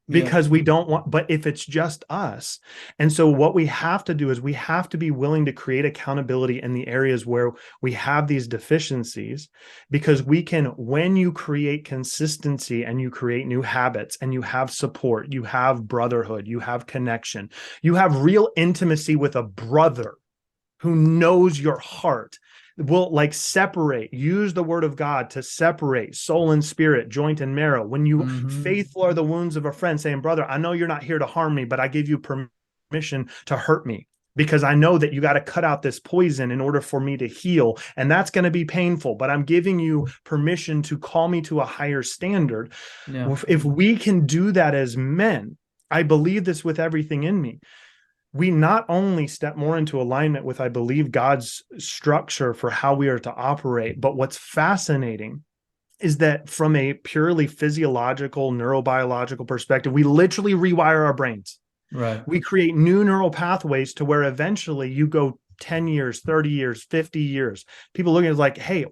Yeah. because we don't want, but if it's just us. And so what we have to do is we have to be willing to create accountability in the areas where we have these deficiencies, because when you create consistency and you create new habits and you have support, you have brotherhood, you have connection, you have real intimacy with a brother who knows your heart, will like use the word of God to separate soul and spirit, joint and marrow. When you Mm-hmm. faithful are the wounds of a friend, saying, brother, I know you're not here to harm me, but I give you permission to hurt me, because I know that you got to cut out this poison in order for me to heal. And that's going to be painful, but I'm giving you permission to call me to a higher standard. Yeah. If we can do that as men, I believe this with everything in me, we not only step more into alignment with, I believe, God's structure for how we are to operate, but what's fascinating is that from a purely physiological, neurobiological perspective, we literally rewire our brains. Right. We create new neural pathways to where eventually you go 10 years, 30 years, 50 years. People looking at it like, hey,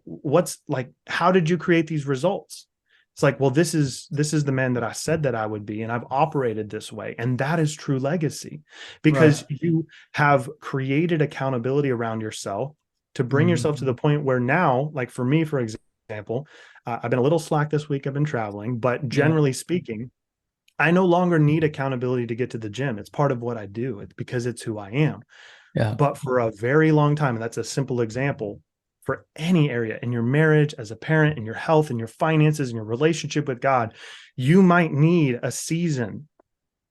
how did you create these results? It's like, well, this is the man that I said that I would be, and I've operated this way. And that is true legacy, because Right. you have created accountability around yourself to bring yourself to Mm-hmm. the point where now, like for me, for example, I've been a little slack this week. I've been traveling, but Yeah. generally speaking, I no longer need accountability to get to the gym. It's part of what I do. It's because it's who I am. Yeah. But for a very long time, and that's a simple example, for any area in your marriage, as a parent, in your health, in your finances, in your relationship with God, you might need a season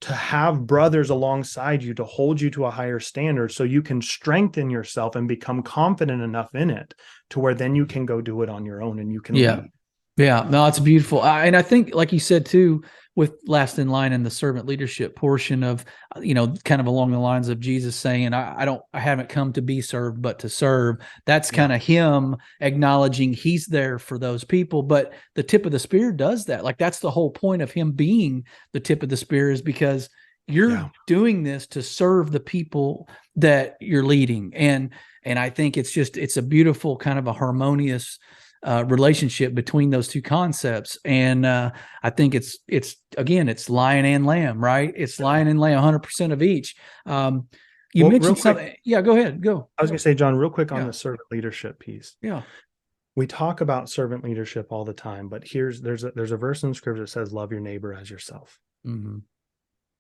to have brothers alongside you to hold you to a higher standard so you can strengthen yourself and become confident enough in it to where then you can go do it on your own and you can Yeah. lead. Yeah, no, it's beautiful. And I think, like you said too, with last in line and the servant leadership portion of, kind of along the lines of Jesus saying, I haven't come to be served, but to serve. That's kind of him acknowledging he's there for those people. But the tip of the spear does that. Like, that's the whole point of him being the tip of the spear, is because you're doing this to serve the people that you're leading. And I think it's a beautiful kind of a harmonious relationship between those two concepts. And I think it's lion and lamb, right? It's lion and lamb, 100% of each. You mentioned something. Yeah, go ahead. Go. I was going to say, John, real quick on the servant leadership piece. Yeah. We talk about servant leadership all the time, but there's a verse in scripture that says, love your neighbor as yourself. Mm-hmm.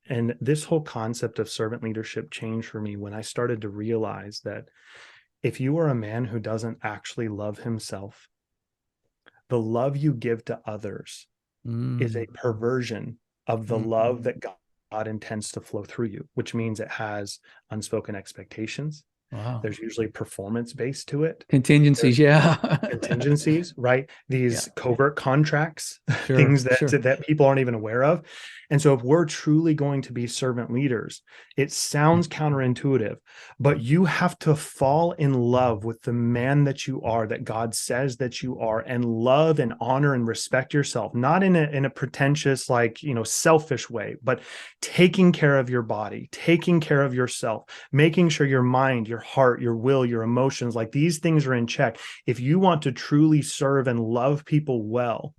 And this whole concept of servant leadership changed for me when I started to realize that if you are a man who doesn't actually love himself, the love you give to others is a perversion of the love that God intends to flow through you, which means it has unspoken expectations. Wow. There's usually performance based to it. Contingencies. Contingencies, right? These covert contracts, Sure, things that people aren't even aware of. And so if we're truly going to be servant leaders, it sounds counterintuitive, but you have to fall in love with the man that you are, that God says that you are, and love and honor and respect yourself, not in a pretentious, selfish way, but taking care of your body, taking care of yourself, making sure your mind, your heart, your will, your emotions, like these things are in check. If you want to truly serve and love people well,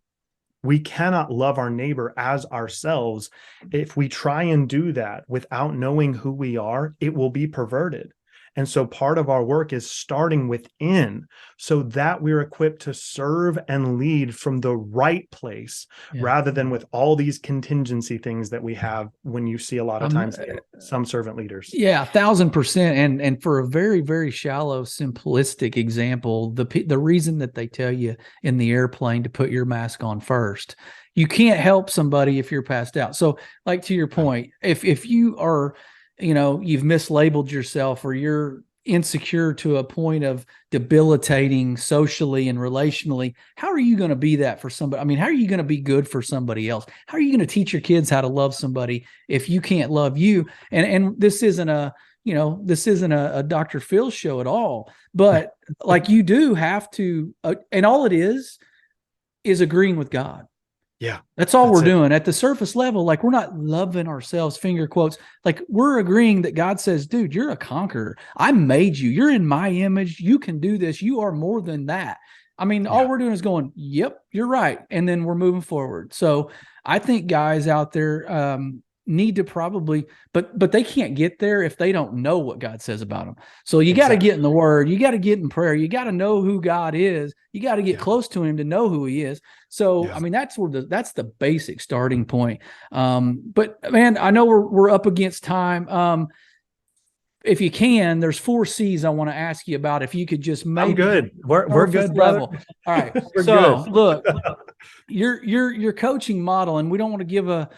we cannot love our neighbor as ourselves. If we try and do that without knowing who we are, it will be perverted. And so part of our work is starting within so that we're equipped to serve and lead from the right place rather than with all these contingency things that we have when you see a lot of times some servant leaders. Yeah, 1,000%. And for a very, very shallow, simplistic example, the reason that they tell you in the airplane to put your mask on first, you can't help somebody if you're passed out. So, like, to your point, if you are, you've mislabeled yourself, or you're insecure to a point of debilitating socially and relationally, how are you going to be that for somebody? I mean, how are you going to be good for somebody else? How are you going to teach your kids how to love somebody if you can't love you? And this isn't a Dr. Phil show at all, but like, you do have to, and all it is agreeing with God. Yeah. That's all we're doing at the surface level. Like, we're not loving ourselves, finger quotes. Like, we're agreeing that God says, dude, you're a conqueror. I made you. You're in my image. You can do this. You are more than that. I mean, all we're doing is going, yep, you're right. And then we're moving forward. So I think guys out there need to probably, but they can't get there if they don't know what God says about them. So you got to get in the word. You got to get in prayer. You got to know who God is. You got to get close to him to know who he is. So, I mean, that's the basic starting point. But man, I know we're up against time. If you can, there's 4 C's I want to ask you about. If you could just maybe. I'm good. We're good, brother. All right. So good. Look, your coaching model, and we don't want to give the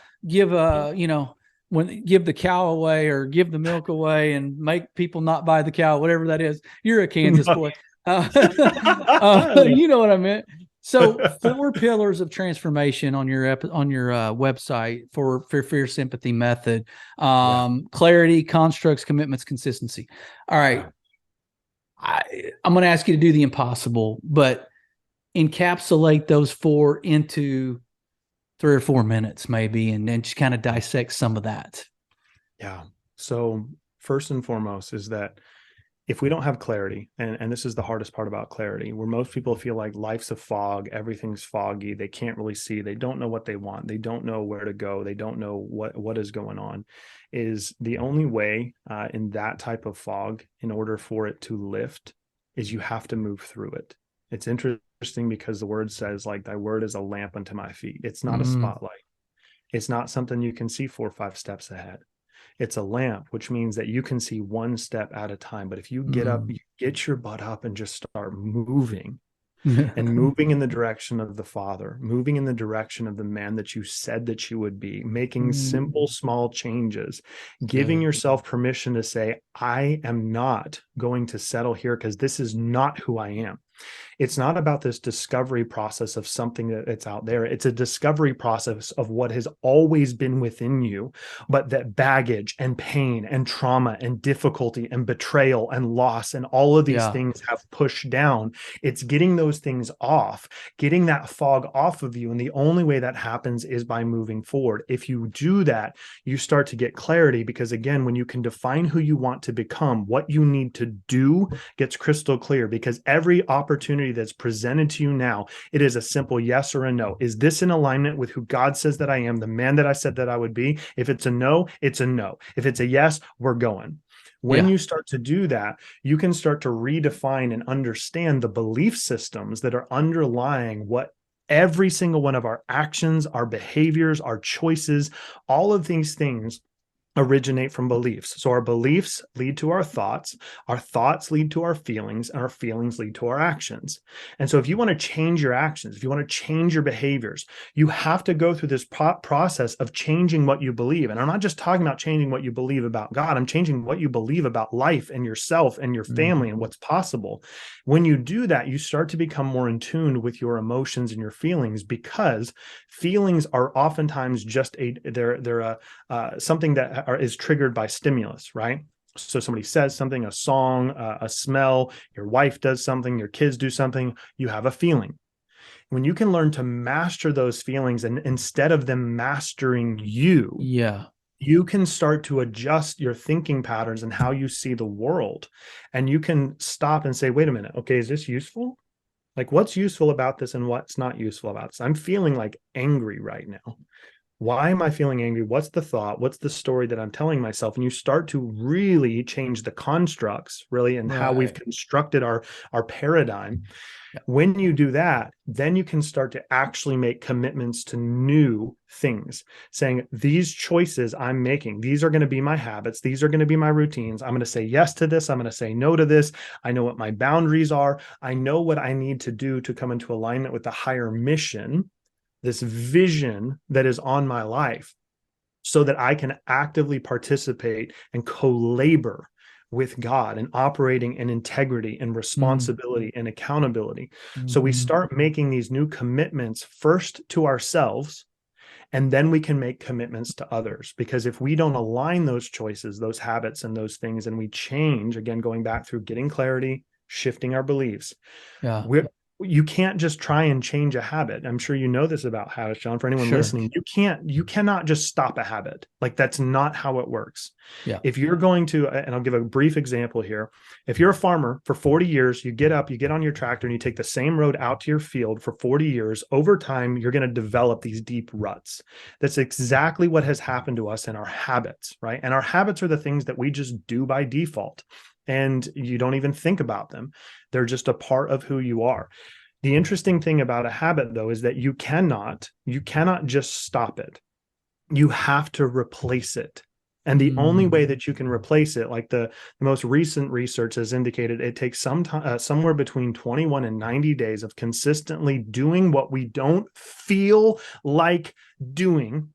cow away or give the milk away and make people not buy the cow, whatever that is. You're a Kansas boy. You know what I meant. So 4 pillars of transformation on your website for fear, sympathy, method, clarity, constructs, commitments, consistency. All right. I'm going to ask you to do the impossible, but encapsulate those 4 into 3 or 4 minutes maybe, and then just kind of dissect some of that. Yeah. So first and foremost is that if we don't have clarity, and this is the hardest part about clarity, where most people feel like life's a fog, everything's foggy, they can't really see, they don't know what they want, they don't know where to go, they don't know what is going on, is the only way in that type of fog, in order for it to lift, is you have to move through it. It's interesting because the word says, like, thy word is a lamp unto my feet. It's not a spotlight. It's not something you can see 4 or 5 steps ahead. It's a lamp, which means that you can see 1 step at a time. But if you get up, you get your butt up and just start moving, and moving in the direction of the Father, moving in the direction of the man that you said that you would be, making simple, small changes, giving yourself permission to say, I am not going to settle here because this is not who I am. It's not about this discovery process of something that's out there. It's a discovery process of what has always been within you, but that baggage and pain and trauma and difficulty and betrayal and loss and all of these things have pushed down. It's getting those things off, getting that fog off of you. And the only way that happens is by moving forward. If you do that, you start to get clarity, because again, when you can define who you want to become, what you need to do gets crystal clear, because every opportunity that's presented to you now, it is a simple yes or a no. Is this in alignment with who God says that I am, the man that I said that I would be? If it's a no, it's a no. If it's a yes, we're going. When you start to do that, you can start to redefine and understand the belief systems that are underlying what every single one of our actions, our behaviors, our choices, all of these things originate from beliefs. So our beliefs lead to our thoughts lead to our feelings, and our feelings lead to our actions. And so if you want to change your actions, if you want to change your behaviors, you have to go through this process of changing what you believe. And I'm not just talking about changing what you believe about God. I'm changing what you believe about life and yourself and your family and what's possible. When you do that, you start to become more in tune with your emotions and your feelings, because feelings are oftentimes just they're something that is triggered by stimulus, right? So somebody says something, a song, a smell, your wife does something, your kids do something, you have a feeling. When you can learn to master those feelings, and instead of them mastering you, you can start to adjust your thinking patterns and how you see the world. And you can stop and say, wait a minute, okay, is this useful? Like, what's useful about this and what's not useful about this? I'm feeling like angry right now. Why am I feeling angry? What's the thought? What's the story that I'm telling myself? And you start to really change the constructs, really, and how we've constructed our paradigm. When you do that, then you can start to actually make commitments to new things, saying, these choices I'm making, these are going to be my habits. These are going to be my routines. I'm going to say yes to this. I'm going to say no to this. I know what my boundaries are. I know what I need to do to come into alignment with the higher mission, this vision that is on my life, so that I can actively participate and co-labor with God and operating in integrity and responsibility and accountability. So we start making these new commitments first to ourselves, and then we can make commitments to others. Because if we don't align those choices, those habits and those things, and we change, again, going back through getting clarity, shifting our beliefs, you can't just try and change a habit. I'm sure you know this about habits, John. For anyone listening, you cannot just stop a habit. Like, that's not how it works. If you're going to, and I'll give a brief example here. If you're a farmer for 40 years, you get up, you get on your tractor, and you take the same road out to your field for 40 years, over time, you're going to develop these deep ruts. That's exactly what has happened to us in our habits, right? And our habits are the things that we just do by default, and you don't even think about them. They're just a part of who you are. The interesting thing about a habit, though, is that you cannot just stop it. You have to replace it. And the only way that you can replace it, like the most recent research has indicated, it takes somewhere between 21 and 90 days of consistently doing what we don't feel like doing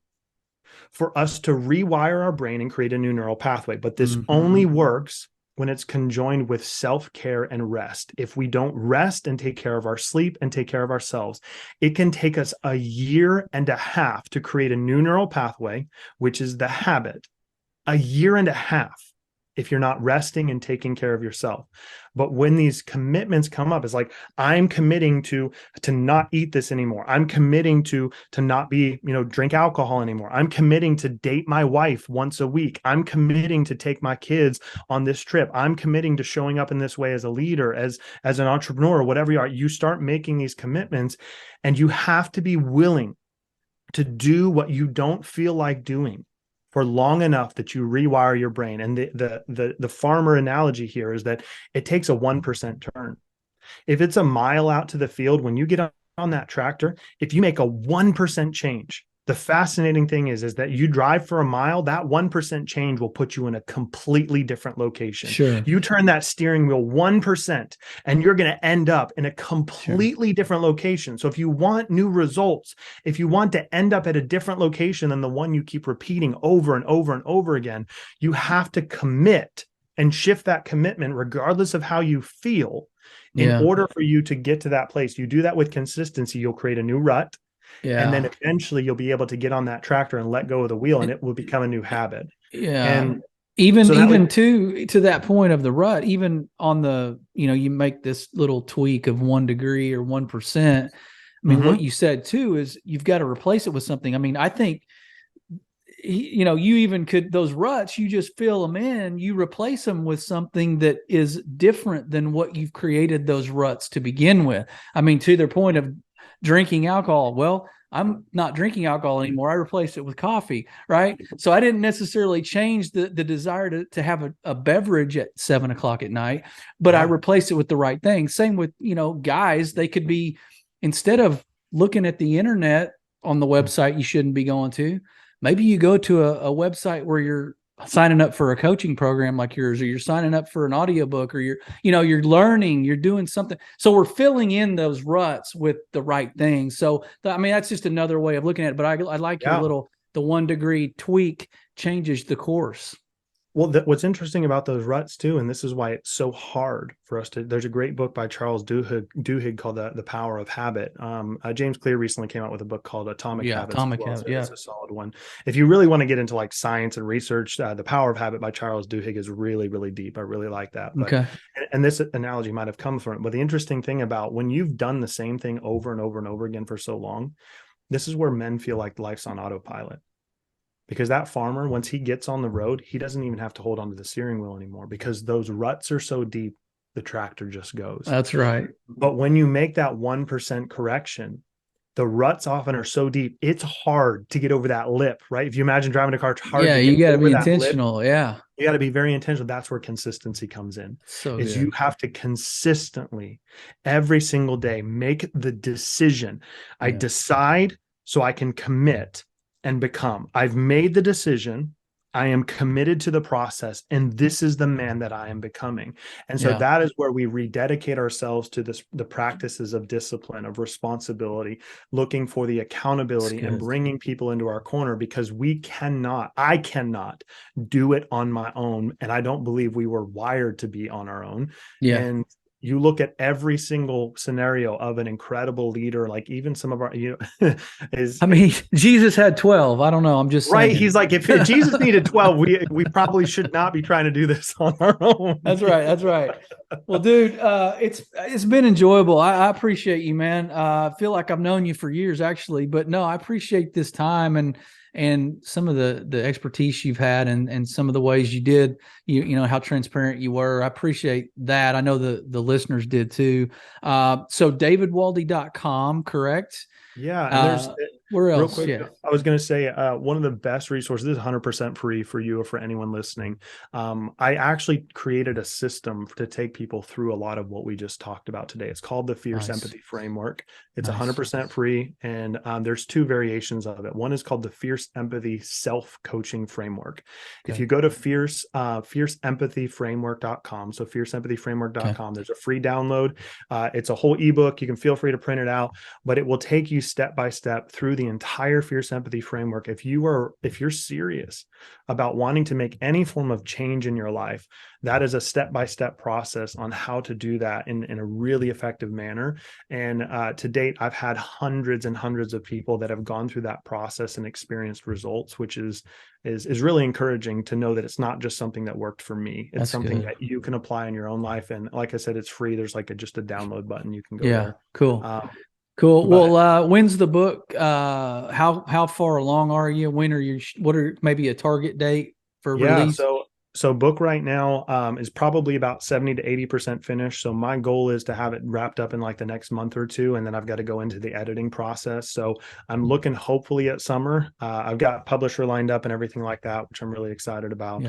for us to rewire our brain and create a new neural pathway. But this only works when it's conjoined with self-care and rest. If we don't rest and take care of our sleep and take care of ourselves, it can take us a year and a half to create a new neural pathway, which is the habit. A year and a half if you're not resting and taking care of yourself. But when these commitments come up, it's like, I'm committing to not eat this anymore. I'm committing to not be, drink alcohol anymore. I'm committing to date my wife once a week. I'm committing to take my kids on this trip. I'm committing to showing up in this way as a leader, as an entrepreneur, whatever you are. You start making these commitments, and you have to be willing to do what you don't feel like doing for long enough that you rewire your brain. And the farmer analogy here is that it takes a 1% turn. If it's a mile out to the field, when you get on that tractor, if you make a 1% change, The fascinating thing is that you drive for a mile, that 1% change will put you in a completely different location. Sure. You turn that steering wheel 1% and you're going to end up in a Sure. completely different location. So if you want new results, if you want to end up at a different location than the one you keep repeating over and over and over again, you have to commit and shift that commitment regardless of how you feel in Yeah. order for you to get to that place. You do that with consistency, you'll create a new rut. And then Yeah. eventually you'll be able to get on that tractor and let go of the wheel, and it will become a new habit. Yeah. And Even so that even would, to that point of the rut, even on the, you make this little tweak of 1 degree or 1%. I mean, what you said too is you've got to replace it with something. I mean, I think you even could, those ruts, you just fill them in, you replace them with something that is different than what you've created those ruts to begin with. I mean, to their point of drinking alcohol, well, I'm not drinking alcohol anymore. I replaced it with coffee, right? So I didn't necessarily change the desire to have a beverage at 7 o'clock at night, but I replaced it with the right thing. Same with, guys, they could be, instead of looking at the internet on the website you shouldn't be going to, maybe you go to a website where you're signing up for a coaching program like yours, or you're signing up for an audiobook, or you're learning, you're doing something. So we're filling in those ruts with the right things. So I mean, that's just another way of looking at it. But I like your little, the 1 degree tweak changes the course. Well, what's interesting about those ruts too, and this is why it's so hard for us to, there's a great book by Charles Duhigg called The Power of Habit. James Clear recently came out with a book called Atomic Habits. Atomic Habits. It's a solid one. If you really want to get into like science and research, The Power of Habit by Charles Duhigg is really, really deep. I really like that. But, okay. And this analogy might have come from it. But the interesting thing about when you've done the same thing over and over and over again for so long, this is where men feel like life's on autopilot. Because that farmer, once he gets on the road, he doesn't even have to hold onto the steering wheel anymore, because those ruts are so deep, the tractor just goes. That's right. But when you make that 1% correction, the ruts often are so deep, it's hard to get over that lip, right? If you imagine driving a car, it's hard to get you got to over be that intentional. lip. Yeah. You got to be very intentional. That's where consistency comes in. So is good. You have to consistently, every single day, make the decision. I decide so I can commit and become. I've made the decision. I am committed to the process, and this is the man that I am becoming. And so that is where we rededicate ourselves to the practices of discipline, of responsibility, looking for the accountability, and bringing people into our corner, because I cannot do it on my own. And I don't believe we were wired to be on our own. Yeah. And you look at every single scenario of an incredible leader, like even some of our, Jesus had 12. I don't know. I'm just right. saying. He's like, if Jesus needed 12, we probably should not be trying to do this on our own. That's right. That's right. Well, dude, it's been enjoyable. I appreciate you, man. I feel like I've known you for years, actually, but no, I appreciate this time and some of the expertise you've had, and some of the ways you did, you know, how transparent you were. I appreciate that. I know the listeners did too. So davidwaldy.com, correct? Yeah. And there's where else? real quick, Yeah. I was going to say, one of the best resources, this is 100% free for you or for anyone listening. I actually created a system to take people through a lot of what we just talked about today. It's called the Fierce Empathy Framework. It's 100% free. And there's two variations of it. One is called the Fierce Empathy Self-Coaching Framework. Okay. If you go to fierceempathyframework.com, so fierceempathyframework.com, there's a free download. It's a whole ebook. You can feel free to print it out, but it will take you step by step through the entire Fierce Empathy Framework. If you're serious about wanting to make any form of change in your life, that is a step-by-step process on how to do that in a really effective manner. And to date, I've had hundreds and hundreds of people that have gone through that process and experienced results, which is really encouraging to know that it's not just something that worked for me. It's something that you can apply in your own life. And like I said, it's free. There's like just a download button. You can go there. Cool. Cool. Well, when's the book? How far along are you? When are you? What are maybe a target date for release? So book right now is probably about 70 to 80% finished. So my goal is to have it wrapped up in like the next month or two, and then I've got to go into the editing process. So I'm looking hopefully at summer. I've got publisher lined up and everything like that, which I'm really excited about.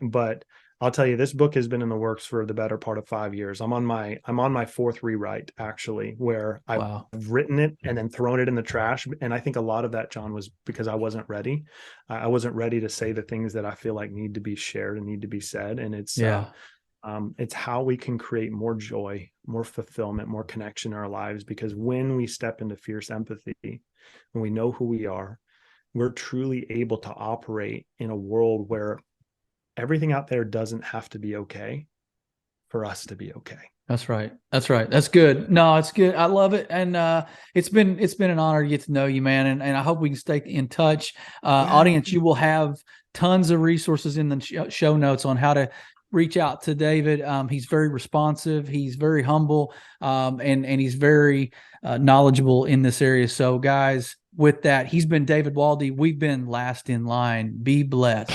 But I'll tell you, this book has been in the works for the better part of 5 years. I'm on my fourth rewrite, actually, where I've Wow. written it and then thrown it in the trash. And I think a lot of that, John, was because I wasn't ready. I wasn't ready to say the things that I feel like need to be shared and need to be said. And it's how we can create more joy, more fulfillment, more connection in our lives. Because when we step into fierce empathy, when we know who we are, we're truly able to operate in a world where everything out there doesn't have to be okay for us to be okay. That's right. That's right. That's good. No, it's good. I love it. And it's been an honor to get to know you, man. And I hope we can stay in touch. Audience, you will have tons of resources in the show notes on how to reach out to David. He's very responsive. He's very humble, and he's very knowledgeable in this area. So guys, with that, he's been David Waldy. We've been Last in Line. Be blessed.